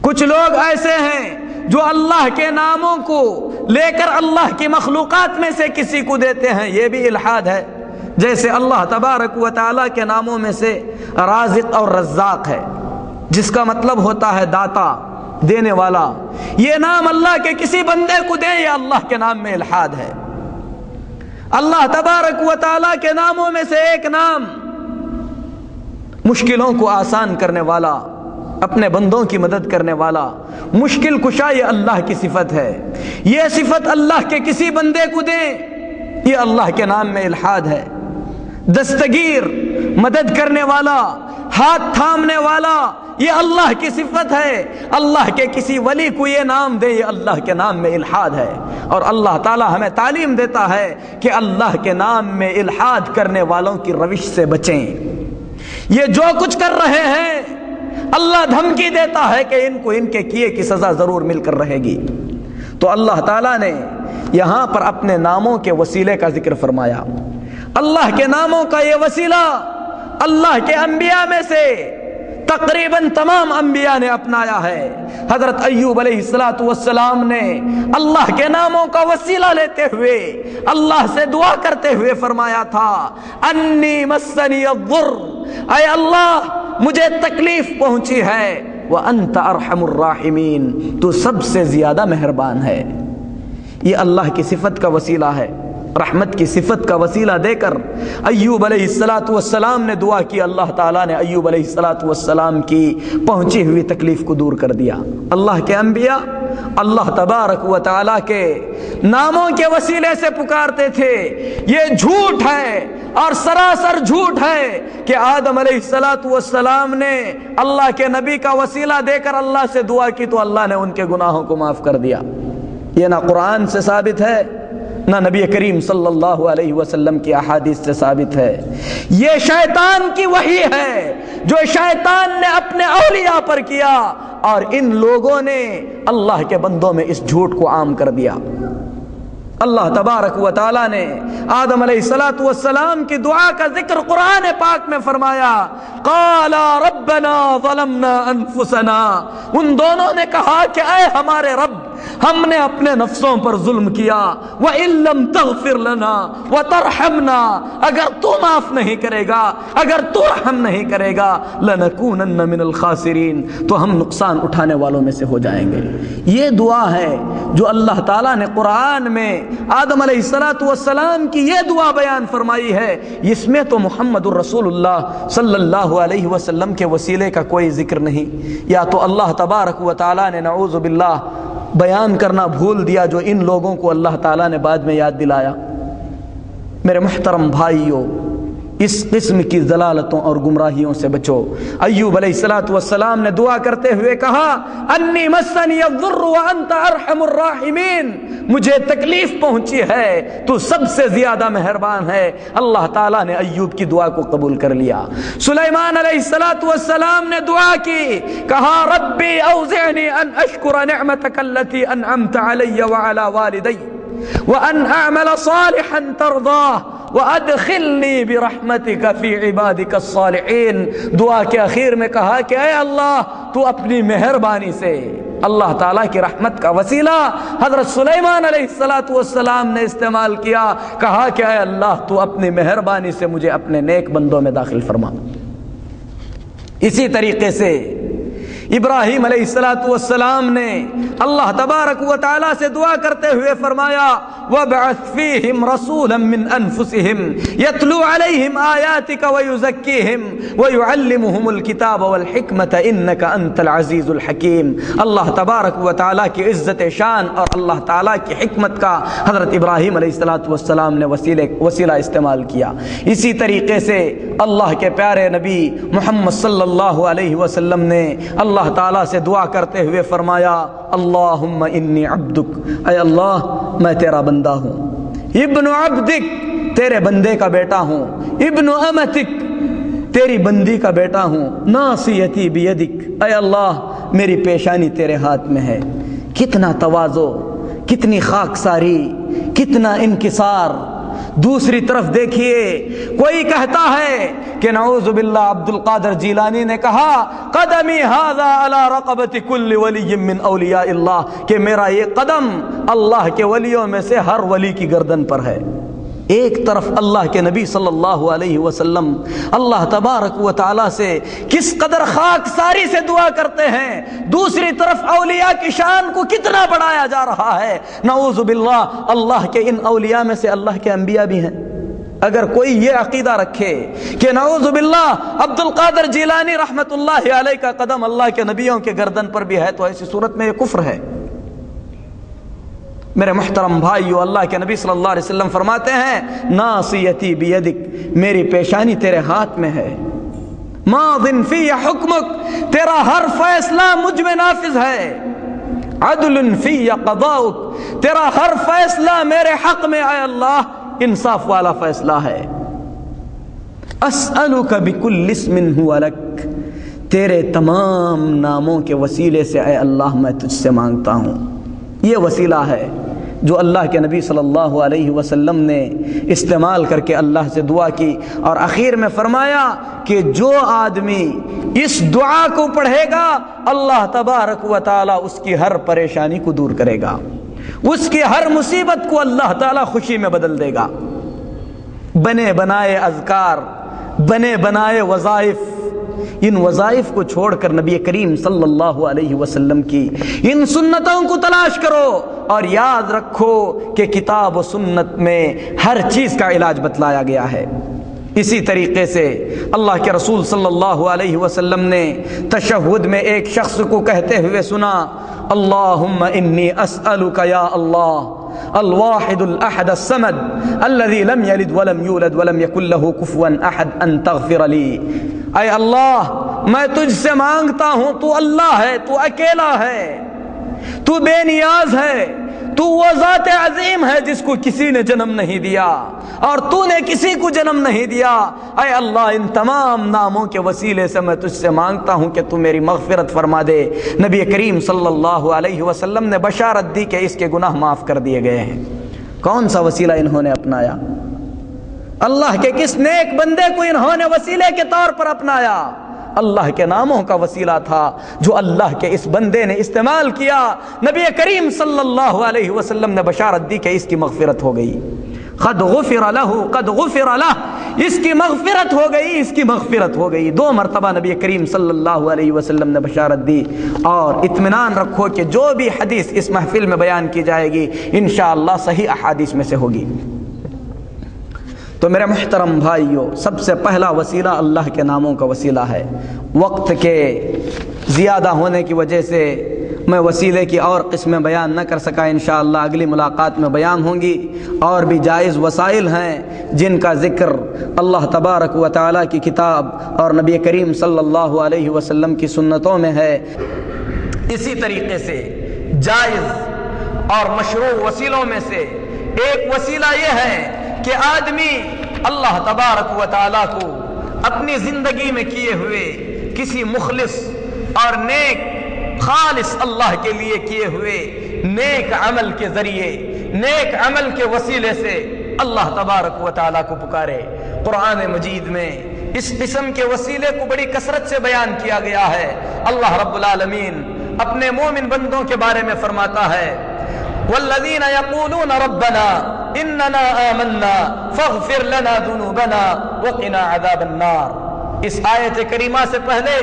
کچھ لوگ ایسے ہیں جو اللہ کے ناموں کو لے کر اللہ کی مخلوقات میں سے کسی کو دیتے ہیں، یہ بھی الحاد ہے۔ جیسے اللہ تبارک و تعالیٰ کے ناموں میں سے رازق اور رزاق ہے، جس کا مطلب ہوتا ہے داتا، دینے والا۔ یہ نام اللہ کے کسی بندے کو دیں، یہ اللہ کے نام میں الحاد ہے۔ اللہ تبارک و تعالیٰ کے ناموں میں سے ایک نام مشکلوں کو آسان کرنے والا، اپنے بندوں کی مدد کرنے والا، مشکل کشا، یہ اللہ کی صفت ہے۔ یہ صفت اللہ کے کسی بندے کو دیں، یہ اللہ کے نام میں الحاد ہے۔ دستگیر، مدد کرنے والا، ہاتھ تھامنے والا، یہ اللہ کی صفت ہے۔ اللہ کے کسی ولی کو یہ نام دے، یہ اللہ کے نام میں الحاد ہے۔ اور اللہ تعالی ہمیں تعلیم دیتا ہے کہ اللہ کے نام میں الحاد کرنے والوں کی روش سے بچیں۔ یہ جو کچھ کر رہے ہیں اللہ دھمکی دیتا ہے کہ ان کو ان کے کیے کی سزا ضرور مل کر رہے گی۔ تو اللہ تعالیٰ نے یہاں پر اپنے ناموں کے وسیلے کا ذکر فرمایا۔ اللہ کے ناموں کا یہ وسیلہ اللہ کے انبیاء میں سے تقریباً تمام انبیاء نے اپنایا ہے۔ حضرت ایوب علیہ السلام نے اللہ کے ناموں کا وسیلہ لیتے ہوئے اللہ سے دعا کرتے ہوئے فرمایا تھا انی مسنی الضر، اے اللہ مجھے تکلیف پہنچی ہے، وانت ارحم الراحمین، تو سب سے زیادہ مہربان ہے۔ یہ اللہ کی صفت کا وسیلہ ہے۔ رحمت کی صفت کا وسیلہ دے کر ایوب علیہ السلام نے دعا کی، اللہ تعالیٰ نے ایوب علیہ السلام کی پہنچی ہوئی تکلیف کو دور کر دیا۔ اللہ کے انبیاء اللہ تبارک و تعالیٰ کے ناموں کے وسیلے سے پکارتے تھے۔ یہ جھوٹ ہے اور سراسر جھوٹ ہے کہ آدم علیہ السلام نے اللہ کے نبی کا وسیلہ دے کر اللہ سے دعا کی تو اللہ نے ان کے گناہوں کو معاف کر دیا۔ یہ نہ قرآن سے ثابت ہے، نہ نبی کریم صلی اللہ علیہ وسلم کی احادیث سے ثابت ہے۔ یہ شیطان کی وحی ہے جو شیطان نے اپنے اولیاء پر کیا، اور ان لوگوں نے اللہ کے بندوں میں اس جھوٹ کو عام کر دیا۔ اللہ تبارک و تعالی نے آدم علیہ الصلوۃ والسلام کی دعا کا ذکر قرآن پاک میں فرمایا، قال ربنا ظلمنا انفسنا، ان دونوں نے کہا کہ اے ہمارے رب، ہم نے اپنے نفسوں پر ظلم کیا، وَإِن لَّمْ تَغْفِرْ لَنَا وَتَرْحَمْنَا، اگر تو معاف نہیں کرے گا، اگر تو رحم نہیں کرے گا، لَنَكُونَنَّ مِنَ الْخَاسِرِينَ، تو ہم نقصان اٹھانے والوں میں سے ہو جائیں گے۔ یہ دعا ہے جو اللہ تعالیٰ نے قرآن میں آدم علیہ الصلوۃ والسلام کی یہ دعا بیان فرمائی ہے، اس میں تو محمد الرسول اللہ صلی اللہ علیہ وسلم کے وسیلے کا کوئی ذکر نہیں۔ یا تو اللہ تبارک و تعالیٰ نے نعوذ باللہ بیان کرنا بھول دیا، جو ان لوگوں کو اللہ تعالیٰ نے بعد میں یاد دلایا۔ میرے محترم بھائیوں، اس قسم کی ضلالتوں اور گمراہیوں سے بچو۔ ایوب علیہ الصلوۃ والسلام نے دعا کرتے ہوئے کہا، انی مسنی الضر وانت ارحم الراحمین، مجھے تکلیف پہنچی ہے، تو سب سے زیادہ مہربان ہے۔ اللہ تعالیٰ نے ایوب کی دعا کو قبول کر لیا۔ سلیمان علیہ الصلوۃ والسلام نے دعا کی، کہا ربی اوزعنی ان اشکر نعمتک التي انعمت علی وعلی والدی وان اعمل صالحا ترضاه وَأَدْخِلْنِي بِرَحْمَتِكَ فِي عِبَادِكَ الصَّالِحِينَ۔ دعا کے آخر میں کہا کہ اے اللہ، تو اپنی مہربانی سے، اللہ تعالیٰ کی رحمت کا وسیلہ حضرت سلیمان علیہ الصلوۃ والسلام نے استعمال کیا، کہا کہ اے اللہ، تو اپنی مہربانی سے مجھے اپنے نیک بندوں میں داخل فرما۔ اسی طریقے سے ابراہیم علیہ الصلوۃ والسلام نے اللہ تبارک و تعالیٰ سے دعا کرتے ہوئے فرمایا، وَابْعَثْ فِيهِمْ رَسُولًا مِّنْ أَنفُسِهِمْ يَتْلُو عَلَيْهِمْ آيَاتِكَ وَيُزَكِّيهِمْ وَيُعَلِّمُهُمُ الْكِتَابَ وَالْحِكْمَةَ إِنَّكَ أَنْتَ الْعَزِيزُ الْحَكِيمُ۔ اللہ تبارک و تعالیٰ کی عزت شان اور اللہ تعالیٰ کی حکمت کا حضرت ابراہیم علیہ الصلوۃ والسلام نے وسیلہ استعمال کیا۔ اسی طریقے سے اللہ کے پیارے نبی محمد صلی اللہ علیہ وسلم نے اللہ تعالیٰ سے دعا کرتے ہوئے فرمایا، اللہم انی عبدک، اے اللہ میں تیرا بندہ ہوں، ابن عبدک، تیرے بندے کا بیٹا ہوں، ابن امتک، تیری بندی کا بیٹا ہوں، ناصیتی بیدک، اے اللہ میری پیشانی تیرے ہاتھ میں ہے۔ کتنا تواضع، کتنی خاکساری، کتنا انکسار۔ دوسری طرف دیکھیے، کوئی کہتا ہے کہ نعوذ باللہ عبد القادر جیلانی نے کہا، قدمی ھذا علی رقبۃ کل ولی من اولیاء اللہ، کہ میرا یہ قدم اللہ کے ولیوں میں سے ہر ولی کی گردن پر ہے۔ ایک طرف اللہ کے نبی صلی اللہ علیہ وسلم اللہ تبارک و تعالیٰ سے کس قدر خاکساری سے دعا کرتے ہیں، دوسری طرف اولیاء کی شان کو کتنا بڑھایا جا رہا ہے۔ نعوذ باللہ، اللہ کے ان اولیاء میں سے اللہ کے انبیاء بھی ہیں۔ اگر کوئی یہ عقیدہ رکھے کہ نعوذ باللہ عبد القادر جیلانی رحمت اللہ علیہ کا قدم اللہ کے نبیوں کے گردن پر بھی ہے، تو ایسی صورت میں یہ کفر ہے۔ میرے محترم بھائیو، اللہ کے نبی صلی اللہ علیہ وسلم فرماتے ہیں، ناصیتی بیدک، میری پیشانی تیرے ہاتھ میں ہے، ماض فی حکمک، تیرا ہر فیصلہ مجھ میں نافذ ہے، عدل فی قضاؤک، تیرا ہر فیصلہ میرے حق میں، اے اللہ انصاف والا فیصلہ ہے۔ اسألک بکل اسم ہوا لک، تیرے تمام ناموں کے وسیلے سے اے اللہ میں تجھ سے مانگتا ہوں۔ یہ وسیلہ ہے جو اللہ کے نبی صلی اللہ علیہ وسلم نے استعمال کر کے اللہ سے دعا کی، اور آخر میں فرمایا کہ جو آدمی اس دعا کو پڑھے گا، اللہ تبارک و تعالی اس کی ہر پریشانی کو دور کرے گا، اس کی ہر مصیبت کو اللہ تعالی خوشی میں بدل دے گا۔ بنے بنائے اذکار، بنے بنائے وظائف، ان وظائف کو چھوڑ کر نبی کریم صلی اللہ علیہ وسلم کی ان سنتوں کو تلاش کرو، اور یاد رکھو کہ کتاب و سنت میں ہر چیز کا علاج بتلایا گیا ہے۔ اسی طریقے سے اللہ کے رسول صلی اللہ علیہ وسلم نے تشہد میں ایک شخص کو کہتے ہوئے سنا، اللہم انی اسألک یا اللہ الواحد الاحد الصمد الذي لم يلد ولم يولد ولم يكن له كفوا احد ان تغفر لي، اے اللہ میں تجھ سے مانگتا ہوں، تو اللہ ہے، تو اکیلا ہے، تو بے نیاز ہے، تو وہ ذات عظیم ہے جس کو کسی نے جنم نہیں دیا اور تو نے کسی کو جنم نہیں دیا. اے اللہ ان تمام ناموں کے وسیلے سے میں تجھ سے مانگتا ہوں کہ تو میری مغفرت فرما دے. نبی کریم صلی اللہ علیہ وسلم نے بشارت دی کہ اس کے گناہ معاف کر دیے گئے ہیں. کون سا وسیلہ انہوں نے اپنایا؟ اللہ کے کس نیک بندے کو انہوں نے وسیلے کے طور پر اپنایا؟ اللہ کے ناموں کا وسیلہ تھا جو اللہ کے اس بندے نے استعمال کیا. نبی کریم صلی اللہ علیہ وسلم نے بشارت دی کہ اس کی مغفرت ہو گئی. قد غفر له قد غفر له، اس کی مغفرت ہو گئی، اس کی مغفرت ہو گئی. 2 مرتبہ نبی کریم صلی اللہ علیہ وسلم نے بشارت دی. اور اطمینان رکھو کہ جو بھی حدیث اس محفل میں بیان کی جائے گی انشاءاللہ صحیح احادیث میں سے ہوگی. تو میرے محترم بھائیو، سب سے پہلا وسیلہ اللہ کے ناموں کا وسیلہ ہے. وقت کے زیادہ ہونے کی وجہ سے میں وسیلے کی اور قسمیں بیان نہ کر سکا. انشاءاللہ اگلی ملاقات میں بیان ہوں گی. اور بھی جائز وسائل ہیں جن کا ذکر اللہ تبارک و تعالیٰ کی کتاب اور نبی کریم صلی اللہ علیہ وسلم کی سنتوں میں ہے. اسی طریقے سے جائز اور مشروع وسیلوں میں سے ایک وسیلہ یہ ہے کہ آدمی اللہ تبارک و تعالیٰ کو اپنی زندگی میں کیے ہوئے کسی مخلص اور نیک خالص اللہ کے لیے کیے ہوئے نیک عمل کے ذریعے، نیک عمل کے وسیلے سے اللہ تبارک و تعالیٰ کو پکارے. قرآن مجید میں اس قسم کے وسیلے کو بڑی کثرت سے بیان کیا گیا ہے. اللہ رب العالمین اپنے مومن بندوں کے بارے میں فرماتا ہے والذین یقولون ربنا اننا آمنا فاغفر لنا ذنوبنا وقنا عذاب النار. اس آیت کریمہ سے پہلے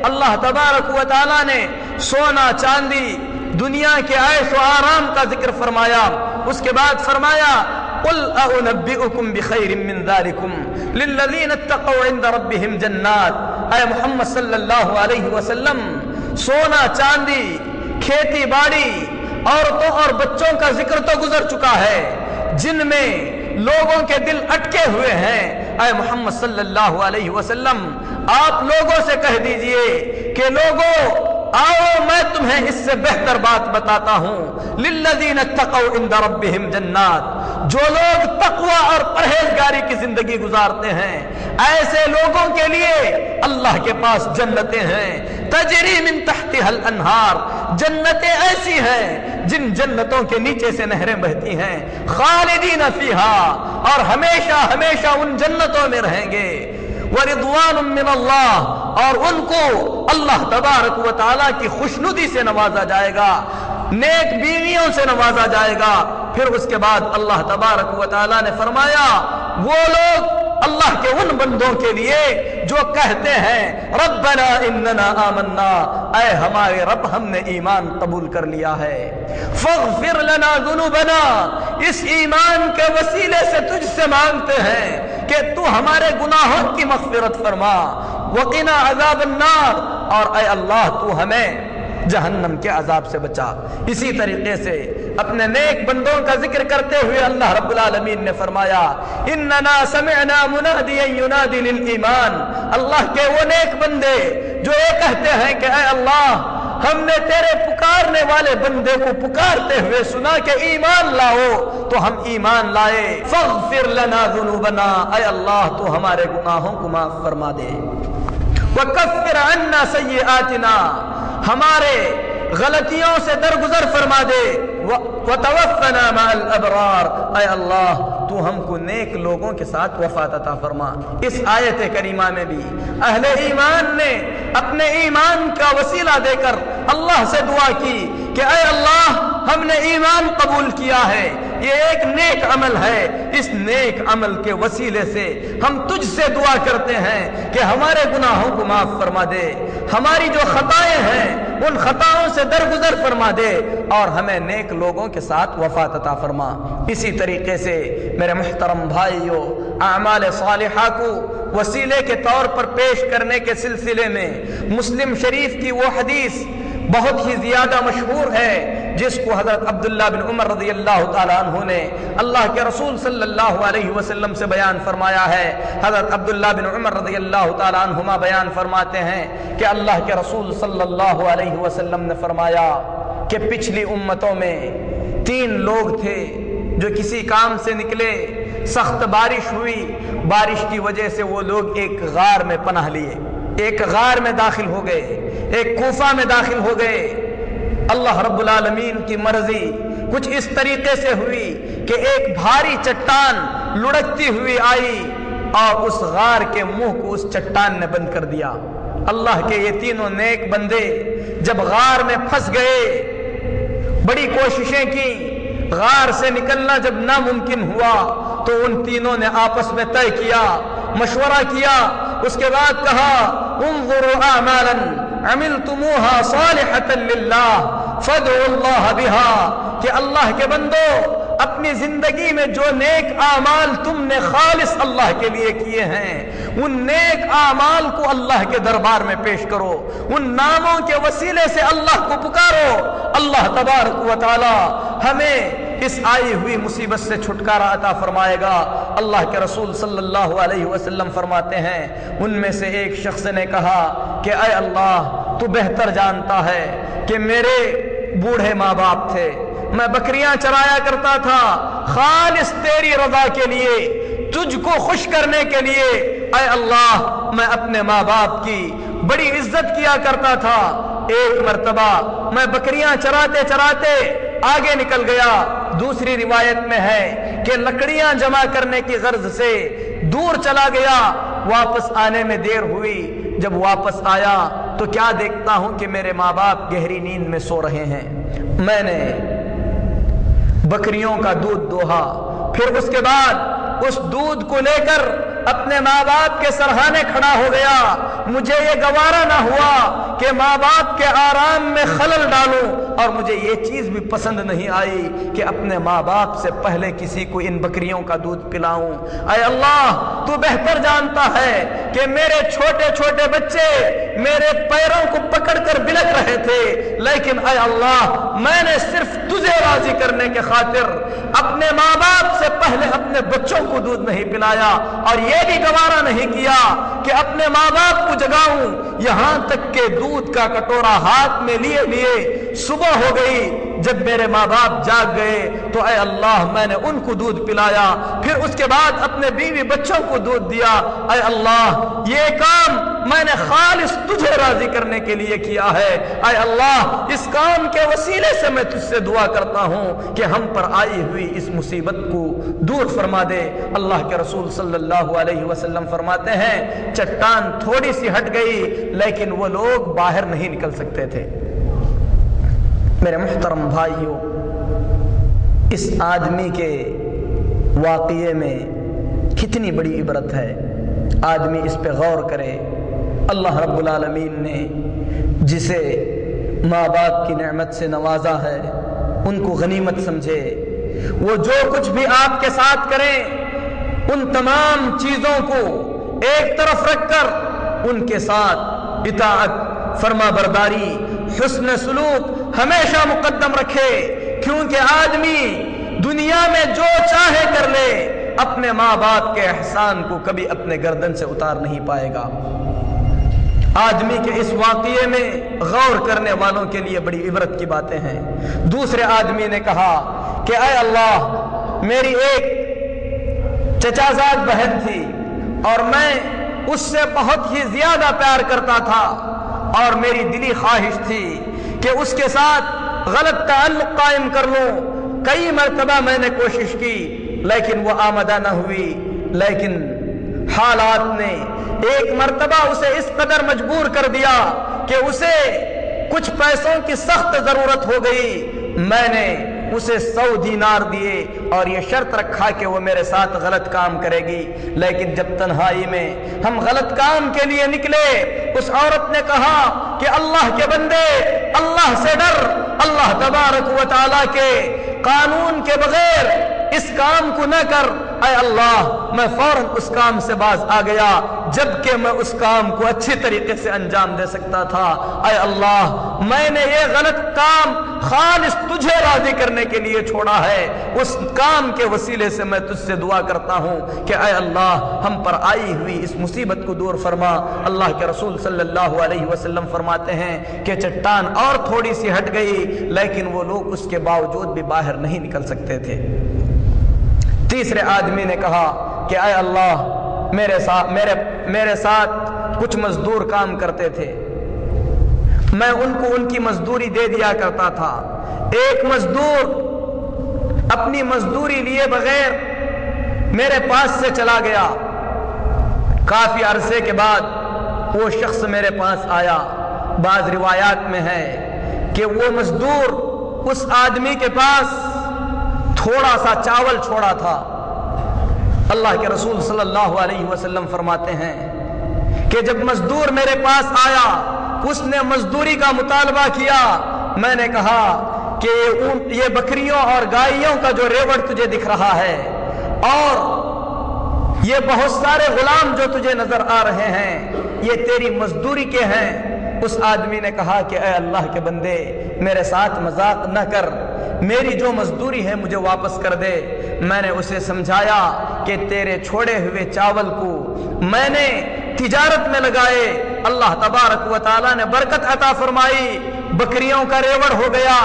اللہ تبارک و تعالیٰ نے سونا چاندی دنیا کے عیش و آرام کا ذکر فرمایا. اس کے بعد فرمایا قل اعنبئکم بخیر من ذالکم للذین اتقوا عند ربهم جنات. اے محمد صلی اللہ علیہ وسلم، سونا چاندی، کھیتی باڑی، عورتوں اور بچوں کا ذکر تو گزر چکا ہے جن میں لوگوں کے دل اٹکے ہوئے ہیں. اے محمد صلی اللہ علیہ وسلم، آپ لوگوں سے کہہ دیجئے کہ لوگوں آؤ میں تمہیں اس سے بہتر بات بتاتا ہوں. للذین اتقوا عند ربهم جنات، جو لوگ تقوی اور پرہیزگاری کی زندگی گزارتے ہیں ایسے لوگوں کے لیے اللہ کے پاس جنتیں ہیں. تجری من تحتها الانہار، جنتیں ایسی ہیں جن جنتوں کے نیچے سے نہریں بہتی ہیں. خالدین فیہا، اور ہمیشہ ہمیشہ ان جنتوں میں رہیں گے. ورضوان من اللہ، اور ان کو اللہ تبارک و تعالیٰ کی خوشنودی سے نوازا جائے گا، نیک بیویوں سے نوازا جائے گا. پھر اس کے بعد اللہ تبارک و تعالیٰ نے فرمایا وہ لوگ اللہ کے ان بندوں کے لیے جو کہتے ہیں ربنا اننا آمنا، اے ہمارے رب ہم نے ایمان قبول کر لیا ہے. فاغفر لنا ذنوبنا، اس ایمان کے وسیلے سے تجھ سے مانگتے ہیں کہ تو ہمارے گناہوں کی مغفرت فرما. وقنا عذاب النار، اور اے اللہ تو ہمیں جہنم کے عذاب سے بچا. اسی طریقے سے اپنے نیک بندوں کا ذکر کرتے ہوئے اللہ رب العالمین نے فرمایا اننا سمعنا منادیا ینادی للایمان. اللہ کے وہ نیک بندے جو یہ کہتے ہیں کہ اے اللہ ہم نے تیرے پکارنے والے بندے کو پکارتے ہوئے سنا کہ ایمان لاؤ، تو ہم ایمان لائے. فاغفر لنا ذنوبنا، اے اللہ تو ہمارے گناہوں کو معاف فرما دے. وکفر عنا سیئاتنا، ہمارے غلطیوں سے درگزر فرما دے. وتوفنا مع الابرار، اے اللہ تو ہم کو نیک لوگوں کے ساتھ وفات عطا فرما. اس آیت کریمہ میں بھی اہل ایمان نے اپنے ایمان کا وسیلہ دے کر اللہ سے دعا کی کہ اے اللہ ہم نے ایمان قبول کیا ہے، یہ ایک نیک عمل ہے، اس نیک عمل کے وسیلے سے ہم تجھ سے دعا کرتے ہیں کہ ہمارے گناہوں کو معاف فرما دے، ہماری جو خطائیں ہیں ان خطاؤں سے درگزر فرما دے، اور ہمیں نیک لوگوں کے ساتھ وفات عطا فرما. اسی طریقے سے میرے محترم بھائیو، اعمال صالحہ کو وسیلے کے طور پر پیش کرنے کے سلسلے میں مسلم شریف کی وہ حدیث بہت ہی زیادہ مشہور ہے جس کو حضرت عبداللہ بن عمر رضی اللہ تعالیٰ عنہ نے اللہ کے رسول صلی اللہ علیہ وسلم سے بیان فرمایا ہے. حضرت عبداللہ بن عمر رضی اللہ تعالیٰ عنہما بیان فرماتے ہیں کہ اللہ کے رسول صلی اللہ علیہ وسلم نے فرمایا کہ پچھلی امتوں میں 3 لوگ تھے جو کسی کام سے نکلے، سخت بارش ہوئی، بارش کی وجہ سے وہ لوگ ایک غار میں پناہ لیے، ایک غار میں داخل ہو گئے، ایک کوفہ میں داخل ہو گئے۔ اللہ رب العالمین کی مرضی کچھ اس طریقے سے ہوئی کہ ایک بھاری چٹان لڑکتی ہوئی آئی اور اس غار کے منہ کو اس چٹان نے بند کر دیا۔ اللہ کے یہ تینوں نیک بندے جب غار میں پھنس گئے، بڑی کوششیں کی، غار سے نکلنا جب ناممکن ہوا تو ان تینوں نے آپس میں طے کیا، مشورہ کیا، اس کے بعد کہا انظروا اعمالا عملتموها صالحة للہ فادعوا اللہ بها، کہ اللہ کے بندو اپنی زندگی میں جو نیک اعمال تم نے خالص اللہ کے لیے کیے ہیں، ان نیک اعمال کو اللہ کے دربار میں پیش کرو، ان ناموں کے وسیلے سے اللہ کو پکارو، اللہ تبارک و تعالی ہمیں اس آئی ہوئی مصیبت سے چھٹکارا عطا فرمائے گا۔ اللہ کے رسول صلی اللہ علیہ وسلم فرماتے ہیں ان میں سے ایک شخص نے کہا کہ اے اللہ تو بہتر جانتا ہے کہ میرے بوڑھے ماں باپ تھے، میں بکریاں چرایا کرتا تھا خالص تیری رضا کے لیے، تجھ کو خوش کرنے کے لیے، اے اللہ میں اپنے ماں باپ کی بڑی عزت کیا کرتا تھا۔ ایک مرتبہ میں بکریاں چراتے چراتے آگے نکل گیا، دوسری روایت میں ہے کہ لکڑیاں جمع کرنے کی غرض سے دور چلا گیا، واپس آنے میں دیر ہوئی، جب واپس آیا تو کیا دیکھتا ہوں کہ میرے ماں باپ گہری نیند میں سو رہے ہیں۔ میں نے بکریوں کا دودھ دوہا، پھر اس کے بعد اس دودھ کو لے کر اپنے ماں باپ کے سرہانے کھڑا ہو گیا۔ مجھے یہ گوارا نہ ہوا کہ ماں باپ کے آرام میں خلل ڈالوں، اور مجھے یہ چیز بھی پسند نہیں آئی کہ اپنے ماں باپ سے پہلے کسی کو ان بکریوں کا دودھ پلاؤں۔ اے اللہ تو بہتر جانتا ہے کہ میرے چھوٹے چھوٹے بچے میرے پیروں کو پکڑ کر بلک رہے تھے، لیکن اے اللہ میں نے صرف تجھے راضی کرنے کے خاطر اپنے ماں باپ سے پہلے اپنے بچوں کو دودھ نہیں پلایا، اور یہ بھی گوارا نہیں کیا کہ اپنے ماں باپ کو جگاؤں، یہاں تک کہ دودھ کا کٹورا ہاتھ میں لیے لیے صبح ہو گئی۔ جب میرے ماں باپ جاگ گئے تو اے اللہ میں نے ان کو دودھ پلایا، پھر اس کے بعد اپنے بیوی بچوں کو دودھ دیا۔ اے اللہ یہ کام میں نے خالص تجھے راضی کرنے کے لیے کیا ہے۔ اے اللہ اس کام کے وسیلے سے میں تجھ سے دعا کرتا ہوں کہ ہم پر آئی ہوئی اس مصیبت کو دور فرما دے۔ اللہ کے رسول صلی اللہ علیہ وسلم فرماتے ہیں چٹان تھوڑی سی ہٹ گئی لیکن وہ لوگ باہر نہیں نکل سکتے تھے۔ میرے محترم بھائیوں، اس آدمی کے واقعے میں کتنی بڑی عبرت ہے، آدمی اس پہ غور کرے۔ اللہ رب العالمین نے جسے ماں باپ کی نعمت سے نوازا ہے ان کو غنیمت سمجھے، وہ جو کچھ بھی آپ کے ساتھ کریں ان تمام چیزوں کو ایک طرف رکھ کر ان کے ساتھ اطاعت، فرما برداری، حسن سلوک ہمیشہ مقدم رکھے، کیونکہ آدمی دنیا میں جو چاہے کر لے اپنے ماں باپ کے احسان کو کبھی اپنے گردن سے اتار نہیں پائے گا۔ آدمی کے اس واقعے میں غور کرنے والوں کے لیے بڑی عبرت کی باتیں ہیں۔ دوسرے آدمی نے کہا کہ اے اللہ میری ایک چچا زاد بہن تھی اور میں اس سے بہت ہی زیادہ پیار کرتا تھا، اور میری دلی خواہش تھی کہ اس کے ساتھ غلط تعلق قائم کر لوں۔ کئی مرتبہ میں نے کوشش کی لیکن وہ آمدہ نہ ہوئی، لیکن حالات نے ایک مرتبہ اسے اس قدر مجبور کر دیا کہ اسے کچھ پیسوں کی سخت ضرورت ہو گئی۔ میں نے اسے 100 دینار دیے اور یہ شرط رکھا کہ وہ میرے ساتھ غلط کام کرے گی، لیکن جب تنہائی میں ہم غلط کام کے لیے نکلے اس عورت نے کہا کہ اللہ کے بندے اللہ سے ڈر، اللہ تبارک و تعالیٰ کے قانون کے بغیر اس کام کو نہ کر، اے اللہ میں فوراً اس کام سے باز آ گیا جبکہ میں اس کام کو اچھی طریقے سے انجام دے سکتا تھا۔ اے اللہ میں نے یہ غلط کام خالص تجھے راضی کرنے کے لیے چھوڑا ہے، اس کام کے وسیلے سے میں تجھ سے دعا کرتا ہوں کہ اے اللہ ہم پر آئی ہوئی اس مصیبت کو دور فرما۔ اللہ کے رسول صلی اللہ علیہ وسلم فرماتے ہیں کہ چٹان اور تھوڑی سی ہٹ گئی لیکن وہ لوگ اس کے باوجود بھی باہر نہیں نکل سکتے تھے۔ تیسرے آدمی نے کہا کہ اے اللہ میرے ساتھ کچھ مزدور کام کرتے تھے، میں ان کو ان کی مزدوری دے دیا کرتا تھا۔ ایک مزدور اپنی مزدوری لیے بغیر میرے پاس سے چلا گیا، کافی عرصے کے بعد وہ شخص میرے پاس آیا۔ بعض روایات میں ہے کہ وہ مزدور اس آدمی کے پاس تھوڑا سا چاول چھوڑا تھا۔ اللہ کے رسول صلی اللہ علیہ وسلم فرماتے ہیں کہ جب مزدور میرے پاس آیا اس نے مزدوری کا مطالبہ کیا، میں نے کہا کہ یہ بکریوں اور گائیوں کا جو ریوڑ تجھے دکھ رہا ہے اور یہ بہت سارے غلام جو تجھے نظر آ رہے ہیں یہ تیری مزدوری کے ہیں۔ اس آدمی نے کہا کہ اے اللہ کے بندے میرے ساتھ مذاق نہ کر، میری جو مزدوری ہے مجھے واپس کر دے۔ میں نے اسے سمجھایا کہ تیرے چھوڑے ہوئے چاول کو میں نے تجارت میں لگائے، اللہ تبارک و تعالیٰ نے برکت عطا فرمائی، بکریوں کا ریوڑ ہو گیا،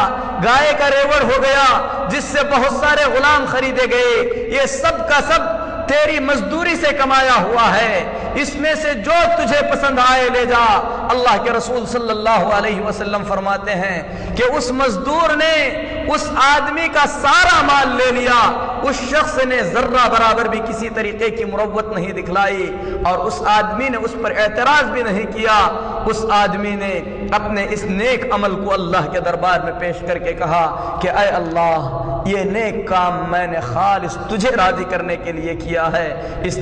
گائے کا ریوڑ ہو گیا جس سے بہت سارے غلام خریدے گئے، یہ سب کا سب تیری مزدوری سے کمایا ہوا ہے، اس میں سے جو تجھے پسند آئے لے جا۔ اللہ کے رسول صلی اللہ علیہ وسلم فرماتے ہیں کہ اس مزدور نے اس آدمی کا سارا مال لے لیا، اس شخص نے ذرہ برابر بھی کسی طریقے کی مروت نہیں دکھلائی اور اس آدمی نے اس پر اعتراض بھی نہیں کیا۔ اس آدمی نے اپنے اس نیک عمل کو اللہ کے دربار میں پیش کر کے کہا کہ اے اللہ یہ نیک کام میں نے خالص تجھے راضی کرنے کے لیے کیا ہے، اس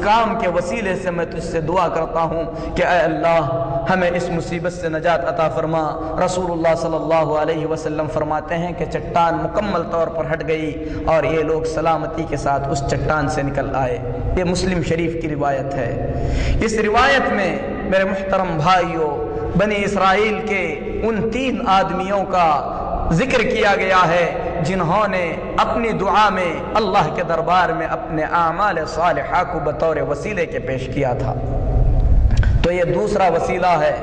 کام کے وسیلے سے میں تجھ سے دعا کرتا ہوں کہ اے اللہ ہمیں اس مصیبت سے نجات عطا فرما۔ رسول اللہ صلی اللہ علیہ وسلم فرماتے ہیں کہ چٹان مکمل طور پر ہٹ گئی اور یہ لوگ سلامتی کے ساتھ اس چٹان سے نکل آئے۔ یہ مسلم شریف کی روایت ہے۔ اس روایت میں میرے محترم بھائیوں بنی اسرائیل کے ان 3 آدمیوں کا ذکر کیا گیا ہے جنہوں نے اپنی دعا میں اللہ کے دربار میں اپنے اعمال صالحہ کو بطور وسیلے کے پیش کیا تھا۔ تو یہ دوسرا وسیلہ ہے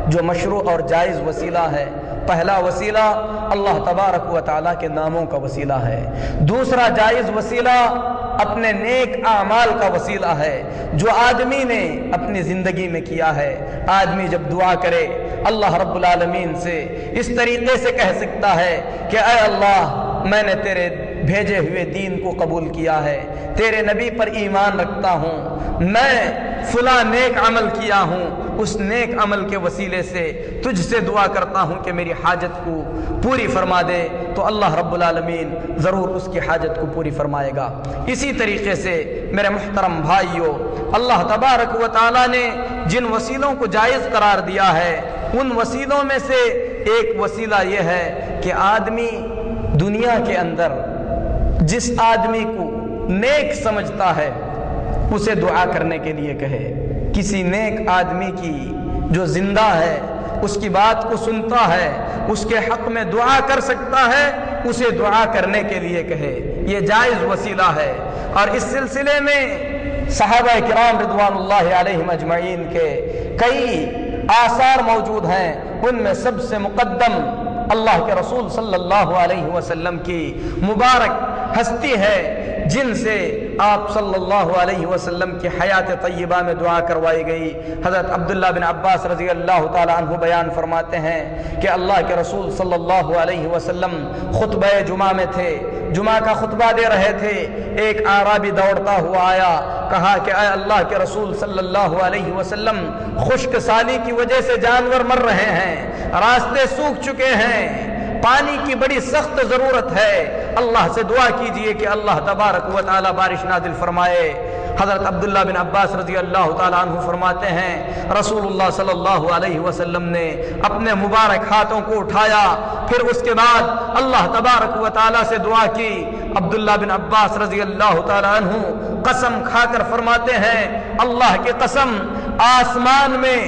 جو مشروع اور جائز وسیلہ ہے۔ پہلا وسیلہ اللہ تبارک و تعالیٰ کے ناموں کا وسیلہ ہے، دوسرا جائز وسیلہ اپنے نیک اعمال کا وسیلہ ہے جو آدمی نے اپنی زندگی میں کیا ہے۔ آدمی جب دعا کرے اللہ رب العالمین سے اس طریقے سے کہہ سکتا ہے کہ اے اللہ میں نے تیرے بھیجے ہوئے دین کو قبول کیا ہے، تیرے نبی پر ایمان رکھتا ہوں، میں فلاں نیک عمل کیا ہوں، اس نیک عمل کے وسیلے سے تجھ سے دعا کرتا ہوں کہ میری حاجت کو پوری فرما دے، تو اللہ رب العالمین ضرور اس کی حاجت کو پوری فرمائے گا۔ اسی طریقے سے میرے محترم بھائیوں اللہ تبارک و تعالیٰ نے جن وسیلوں کو جائز قرار دیا ہے ان وسیلوں میں سے ایک وسیلہ یہ ہے کہ آدمی دنیا کے اندر جس آدمی کو نیک سمجھتا ہے اسے دعا کرنے کے لیے کہے۔ کسی نیک آدمی کی جو زندہ ہے اس کی بات کو سنتا ہے، اس کے حق میں دعا کر سکتا ہے، اسے دعا کرنے کے لیے کہے، یہ جائز وسیلہ ہے۔ اور اس سلسلے میں صحابہ کرام رضوان اللہ علیہم اجمعین کے کئی آثار موجود ہیں، ان میں سب سے مقدم اللہ کے رسول صلی اللہ علیہ وسلم کی مبارک ہستی ہے جن سے آپ صلی اللہ علیہ وسلم کی حیات طیبہ میں دعا کروائی گئی۔ حضرت عبداللہ بن عباس رضی اللہ تعالی عنہ بیان فرماتے ہیں کہ اللہ کے رسول صلی اللہ علیہ وسلم خطبہ جمعہ میں تھے، جمعہ کا خطبہ دے رہے تھے، ایک اعرابی دوڑتا ہوا آیا، کہا کہ اے اللہ کے رسول صلی اللہ علیہ وسلم خشک سالی کی وجہ سے جانور مر رہے ہیں، راستے سوکھ چکے ہیں، پانی کی بڑی سخت ضرورت ہے، اللہ سے دعا کیجئے کہ اللہ تبارک و تعالی بارش نازل فرمائے۔ حضرت عبداللہ بن عباس رضی اللہ تعالیٰ عنہ فرماتے ہیں رسول اللہ صلی اللہ علیہ وسلم نے اپنے مبارک ہاتھوں کو اٹھایا، پھر اس کے بعد اللہ تبارک و تعالیٰ سے دعا کی۔ عبداللہ بن عباس رضی اللہ تعالیٰ عنہ قسم کھا کر فرماتے ہیں اللہ کی قسم آسمان میں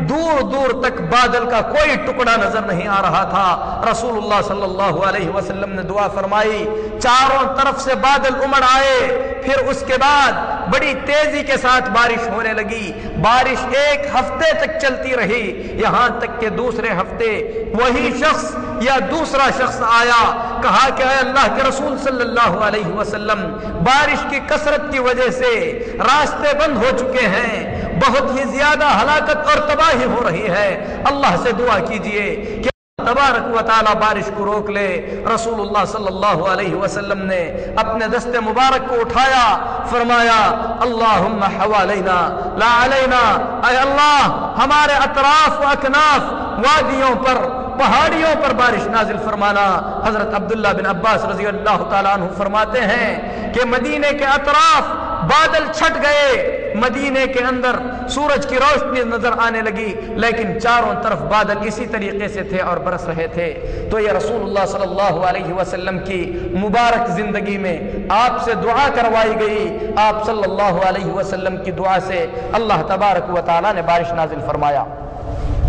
دور دور تک بادل کا کوئی ٹکڑا نظر نہیں آ رہا تھا۔ رسول اللہ صلی اللہ علیہ وسلم نے دعا فرمائی، چاروں طرف سے بادل امڑ آئے، پھر اس کے بعد بڑی تیزی کے ساتھ بارش ہونے لگی۔ بارش ایک ہفتے تک چلتی رہی، یہاں تک کہ دوسرے ہفتے وہی شخص یا دوسرا شخص آیا، کہا کہ اے اللہ کے رسول صلی اللہ علیہ وسلم، بارش کی کثرت کی وجہ سے راستے بند ہو چکے ہیں، بہت ہی زیادہ ہلاکت اور تباہی ہو رہی ہے، اللہ سے دعا کیجئے کہ تبارک و تعالی بارش کو روک لے۔ رسول اللہ صلی اللہ علیہ وسلم نے اپنے دست مبارک کو اٹھایا، فرمایا اللہم حوالینا لا علینا، اے اللہ ہمارے اطراف و اکناف وادیوں پر پہاڑیوں پر بارش نازل فرمانا۔ حضرت عبداللہ بن عباس رضی اللہ تعالیٰ عنہ فرماتے ہیں کہ مدینے کے اطراف بادل چھٹ گئے، مدینے کے اندر سورج کی روشنی نظر آنے لگی، لیکن چاروں طرف بادل اسی طریقے سے تھے اور برس رہے تھے۔ تو یہ رسول اللہ صلی اللہ علیہ وسلم کی مبارک زندگی میں آپ سے دعا کروائی گئی، آپ صلی اللہ علیہ وسلم کی دعا سے اللہ تبارک و تعالیٰ نے بارش نازل فرمایا۔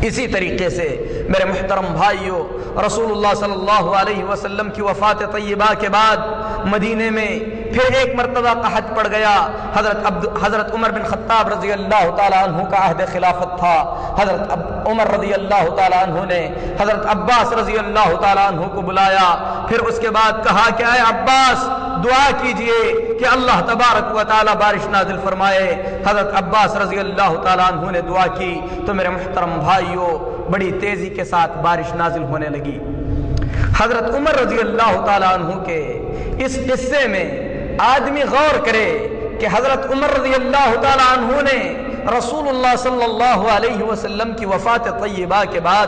اسی طریقے سے میرے محترم بھائیوں، رسول اللہ صلی اللہ علیہ وسلم کی وفات طیبہ کے بعد مدینے میں پھر ایک مرتبہ قحط پڑ گیا۔ حضرت عمر بن خطاب رضی اللہ تعالیٰ عنہ کا عہد خلافت تھا۔ حضرت عمر رضی اللہ تعالیٰ عنہ نے حضرت عباس رضی اللہ تعالیٰ عنہ کو بلایا، پھر اس کے بعد کہا کہ اے عباس دعا کیجئے کہ اللہ تبارک و تعالی بارش نازل فرمائے۔ حضرت عباس رضی اللہ تعالیٰ عنہ نے دعا کی تو میرے محترم بھائیوں بڑی تیزی کے ساتھ بارش نازل ہونے لگی۔ حضرت عمر رضی اللہ تعالیٰ عنہ کے اس قصے میں آدمی غور کرے کہ حضرت عمر رضی اللہ تعالیٰ عنہ نے رسول اللہ صلی اللہ علیہ وسلم کی وفات طیبہ کے بعد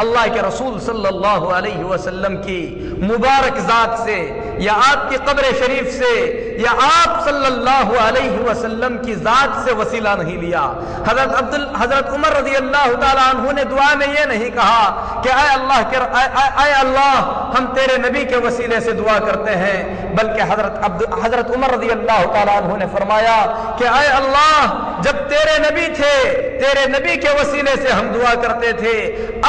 اللہ کے رسول صلی اللہ علیہ وسلم کی مبارک ذات سے یا آپ کی قبر شریف سے یا آپ صلی اللہ علیہ وسلم کی ذات سے وسیلہ نہیں لیا۔ حضرت عمر رضی اللہ تعالیٰ عنہ نے دعا میں یہ نہیں کہا کہ اے اللہ ہم تیرے نبی کے وسیلے سے دعا کرتے ہیں، بلکہ حضرت عمر رضی اللہ تعالیٰ عنہ نے فرمایا کہ اے اللہ جب تیرے نبی تھے تیرے نبی کے وسیلے سے ہم دعا کرتے تھے،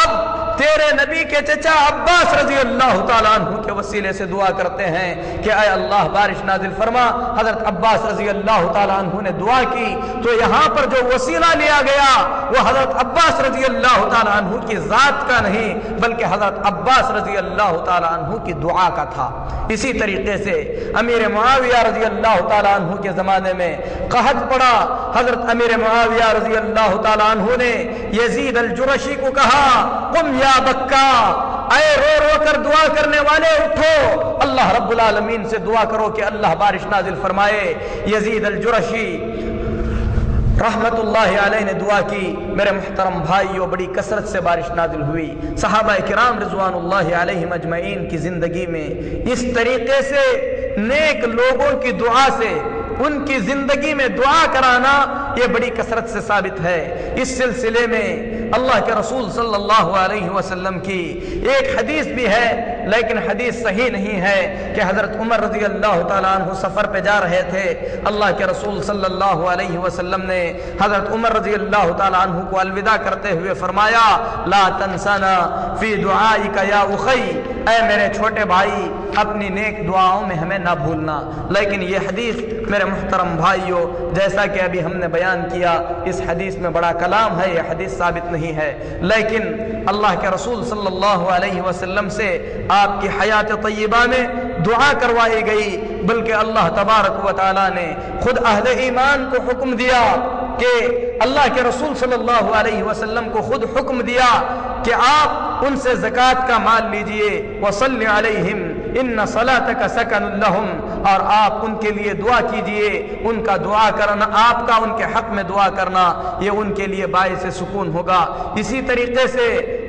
اب تیرے نبی کے چچا عباس رضی اللہ تعالیٰ عنہ کے وسیلے سے دعا کرتے ہیں کہ اے اللہ بارش نازل فرما۔ حضرت عباس رضی اللہ تعالیٰ عنہ نے دعا کی تو یہاں پر جو وسیلہ لیا گیا وہ حضرت عباس رضی اللہ تعالیٰ عنہ کی ذات کا نہیں بلکہ حضرت عباس رضی اللہ تعالیٰ عنہ کی دعا کا تھا۔ اسی طریقے سے امیر معاویہ رضی اللہ تعالیٰ عنہ کے زمانے میں قحط پڑا، حضرت امیر معاویہ رضی اللہ تعالیٰ عنہ نے یزید الجرشی کو کہا قم یا بکا، اے رو رو کر دعا کرنے والے اٹھو، اللہ رب العالمین سے دعا کرو کہ اللہ بارش نازل فرمائے۔ یزید الجرشی رحمت اللہ علیہ نے دعا کی۔ میرے محترم بھائیوں بڑی کثرت سے بارش نازل ہوئی۔ صحابہ کرام رضوان اللہ علیہم اجمعین کی زندگی میں اس طریقے سے نیک لوگوں کی دعا سے ان کی زندگی میں دعا کرانا یہ بڑی کثرت سے ثابت ہے۔ اس سلسلے میں اللہ کے رسول صلی اللہ علیہ وسلم کی ایک حدیث بھی ہے لیکن حدیث صحیح نہیں ہے کہ حضرت عمر رضی اللہ تعالیٰ عنہ سفر پہ جا رہے تھے، اللہ کے رسول صلی اللہ علیہ وسلم نے حضرت عمر رضی اللہ تعالیٰ عنہ کو الوداع کرتے ہوئے فرمایا لا تنسنا فی دعائک یا اخی، اے میرے چھوٹے بھائی اپنی نیک دعاؤں میں ہمیں نہ بھولنا۔ لیکن یہ حدیث میرے محترم بھائیوں جیسا کہ ابھی ہم نے بیان کیا اس حدیث میں بڑا کلام ہے، یہ حدیث ثابت نہیں ہے، لیکن اللہ کے رسول صلی اللہ علیہ وسلم سے آپ کی حیات طیبہ میں دعا کروائی گئی، بلکہ اللہ تبارک و تعالی نے خود اہل ایمان کو حکم دیا کہ اللہ کے رسول صلی اللہ علیہ وسلم کو خود حکم دیا کہ آپ ان سے زکوٰۃ کا مال لیجئے وصلی علیہم ان صلاتک سکن لہم، اور آپ ان کے لیے دعا کیجئے، ان کا دعا کرنا، آپ کا ان کے حق میں دعا کرنا یہ ان کے لیے باعث سکون ہوگا۔ اسی طریقے سے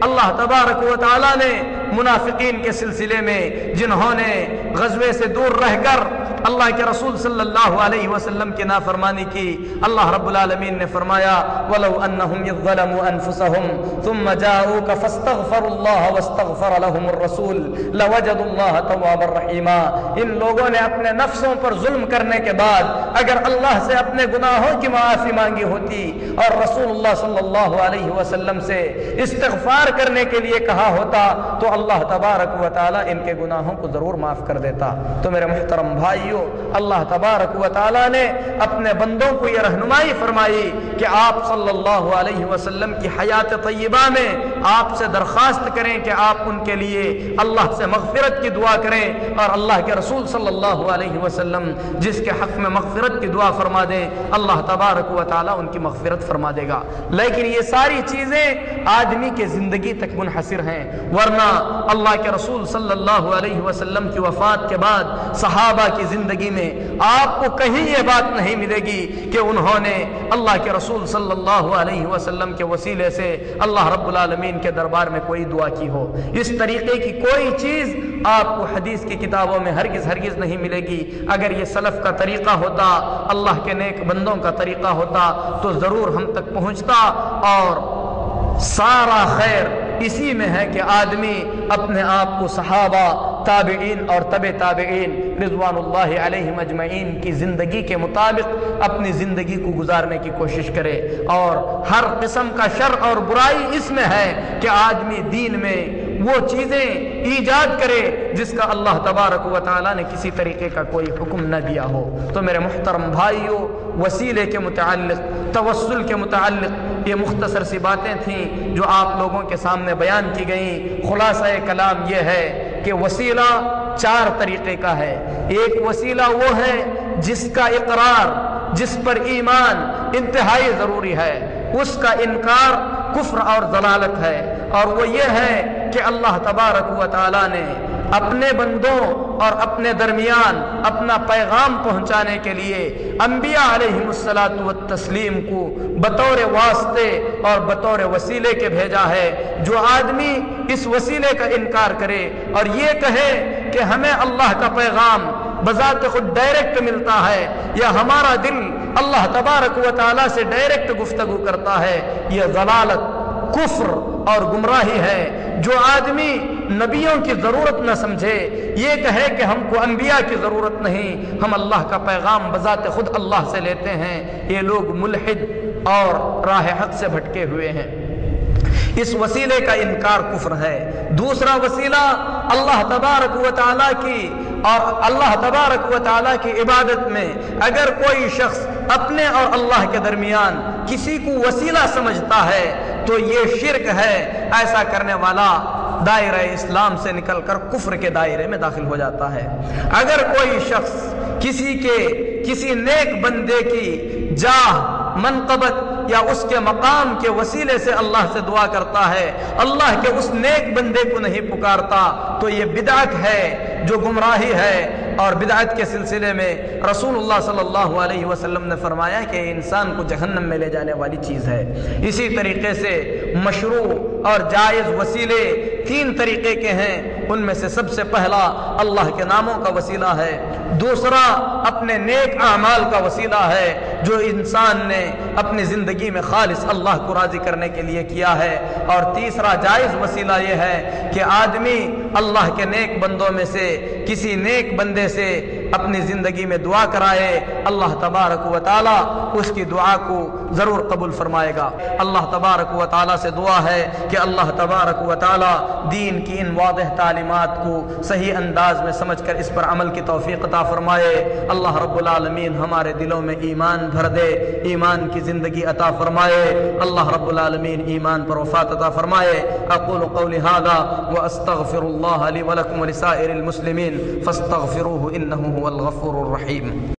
اللہ تبارک و تعالی نے منافقین کے سلسلے میں جنہوں نے غزوے سے دور رہ کر اللہ کے رسول صلی اللہ علیہ وسلم کی نافرمانی کی، اللہ رب العالمین نے فرمایا وَلَوْ أَنَّهُمْ إِذْ ظَلَمُوا أَنفُسَهُمْ ثُمَّ جَاءُوكَ فَاسْتَغْفَرُوا اللَّهَ وَاسْتَغْفَرَ لَهُمُ الرَّسُولُ لَوَجَدُوا اللَّهَ تَوَّابًا رَحِيمًا۔ ان لوگوں نے اپنے نفسوں پر ظلم کرنے کے بعد اگر اللہ سے اپنے گناہوں کی معافی مانگی ہوتی اور رسول اللہ صلی اللہ علیہ وسلم سے استغفار کرنے کے لیے کہا ہوتا تو اللہ تبارک و تعالی ان کے گناہوں کو ضرور معاف کر دیتا۔ تو میرے محترم بھائیو، اللہ تبارک و تعالی نے اپنے بندوں کو یہ رہنمائی فرمائی کہ آپ صلی اللہ علیہ وسلم کی حیات طیبہ میں آپ سے درخواست کریں کہ آپ ان کے لیے اللہ سے مغفرت کی دعا کریں، اور اللہ کے رسول صلی اللہ علیہ وسلم جس کے حق میں مغفرت کی دعا فرما دیں اللہ تبارک و تعالی ان کی مغفرت فرما دے گا۔ لیکن یہ ساری چیزیں آدمی کے زندگی تک منحصر ہیں، ورنہ اللہ کے رسول صلی اللہ علیہ وسلم کی وفات کے بعد صحابہ کی زندگی میں آپ کو کہیں یہ بات نہیں ملے گی کہ انہوں نے اللہ کے رسول صلی اللہ علیہ وسلم کے وسیلے سے اللہ رب العالمین کے دربار میں کوئی دعا کی ہو۔ اس طریقے کی کوئی چیز آپ کو حدیث کی کتابوں میں ہرگز نہیں ملے گی۔ اگر یہ سلف کا طریقہ ہوتا، اللہ کے نیک بندوں کا طریقہ ہوتا تو ضرور ہم تک پہنچتا، اور سارا خیر اسی میں ہے کہ آدمی اپنے آپ کو صحابہ، تابعین اور تبع تابعین رضوان اللہ علیہم اجمعین کی زندگی کے مطابق اپنی زندگی کو گزارنے کی کوشش کرے، اور ہر قسم کا شر اور برائی اس میں ہے کہ آدمی دین میں وہ چیزیں ایجاد کرے جس کا اللہ تبارک و تعالیٰ نے کسی طریقے کا کوئی حکم نہ دیا ہو۔ تو میرے محترم بھائیوں، وسیلے کے متعلق، توسل کے متعلق یہ مختصر سی باتیں تھیں جو آپ لوگوں کے سامنے بیان کی گئیں۔ خلاصہ کلام یہ ہے کہ وسیلہ 4 طریقے کا ہے۔ ایک وسیلہ وہ ہے جس کا اقرار، جس پر ایمان انتہائی ضروری ہے، اس کا انکار کفر اور ضلالت ہے، اور وہ یہ ہے کہ اللہ تبارک و تعالی نے اپنے بندوں اور اپنے درمیان اپنا پیغام پہنچانے کے لیے انبیاء علیہم الصلاۃ والتسلیم کو بطور واسطے اور بطور وسیلے کے بھیجا ہے۔ جو آدمی اس وسیلے کا انکار کرے اور یہ کہے کہ ہمیں اللہ کا پیغام بذات خود ڈائریکٹ ملتا ہے یا ہمارا دل اللہ تبارک و تعالیٰ سے ڈائریکٹ گفتگو کرتا ہے، یہ ضلالت، کفر اور گمراہی ہے۔ جو آدمی نبیوں کی ضرورت نہ سمجھے، یہ کہے کہ ہم کو انبیاء کی ضرورت نہیں، ہم اللہ کا پیغام بذات خود اللہ سے لیتے ہیں، یہ لوگ ملحد اور راہ حق سے بھٹکے ہوئے ہیں۔ اس وسیلے کا انکار کفر ہے۔ دوسرا وسیلہ اللہ تبارک و تعالیٰ کی اور اللہ تبارک و تعالیٰ کی عبادت میں اگر کوئی شخص اپنے اور اللہ کے درمیان کسی کو وسیلہ سمجھتا ہے تو یہ شرک ہے۔ ایسا کرنے والا دائرہ اسلام سے نکل کر کفر کے دائرے میں داخل ہو جاتا ہے۔ اگر کوئی شخص کسی نیک بندے کی جاہ، منقبت یا اس کے مقام کے وسیلے سے اللہ سے دعا کرتا ہے، اللہ کے اس نیک بندے کو نہیں پکارتا، تو یہ بدعت ہے جو گمراہی ہے۔ اور بدعت کے سلسلے میں رسول اللہ صلی اللہ علیہ وسلم نے فرمایا کہ انسان کو جہنم میں لے جانے والی چیز ہے۔ اسی طریقے سے مشروع اور جائز وسیلے 3 طریقے کے ہیں۔ ان میں سے سب سے پہلا اللہ کے ناموں کا وسیلہ ہے، دوسرا اپنے نیک اعمال کا وسیلہ ہے جو انسان نے اپنی زندگی میں خالص اللہ کو راضی کرنے کے لیے کیا ہے، اور تیسرا جائز وسیلہ یہ ہے کہ آدمی اللہ کے نیک بندوں میں سے کسی نیک بندے سے اپنی زندگی میں دعا کرائے، اللہ تبارک و تعالیٰ اس کی دعا کو ضرور قبول فرمائے گا۔ اللہ تبارک و تعالیٰ سے دعا ہے کہ اللہ تبارک و تعالیٰ دین کی ان واضح تعلیمات کو صحیح انداز میں سمجھ کر اس پر عمل کی توفیق عطا فرمائے۔ اللہ رب العالمین ہمارے دلوں میں ایمان بھر دے، ایمان کی زندگی عطا فرمائے۔ اللہ رب العالمین ایمان پر وفات عطا فرمائے۔ اقول قولی ھذا واستغفر اللہ لی ولکم ولسائر المسلمین فاستغفروہ انہ هو الغفور الرحیم۔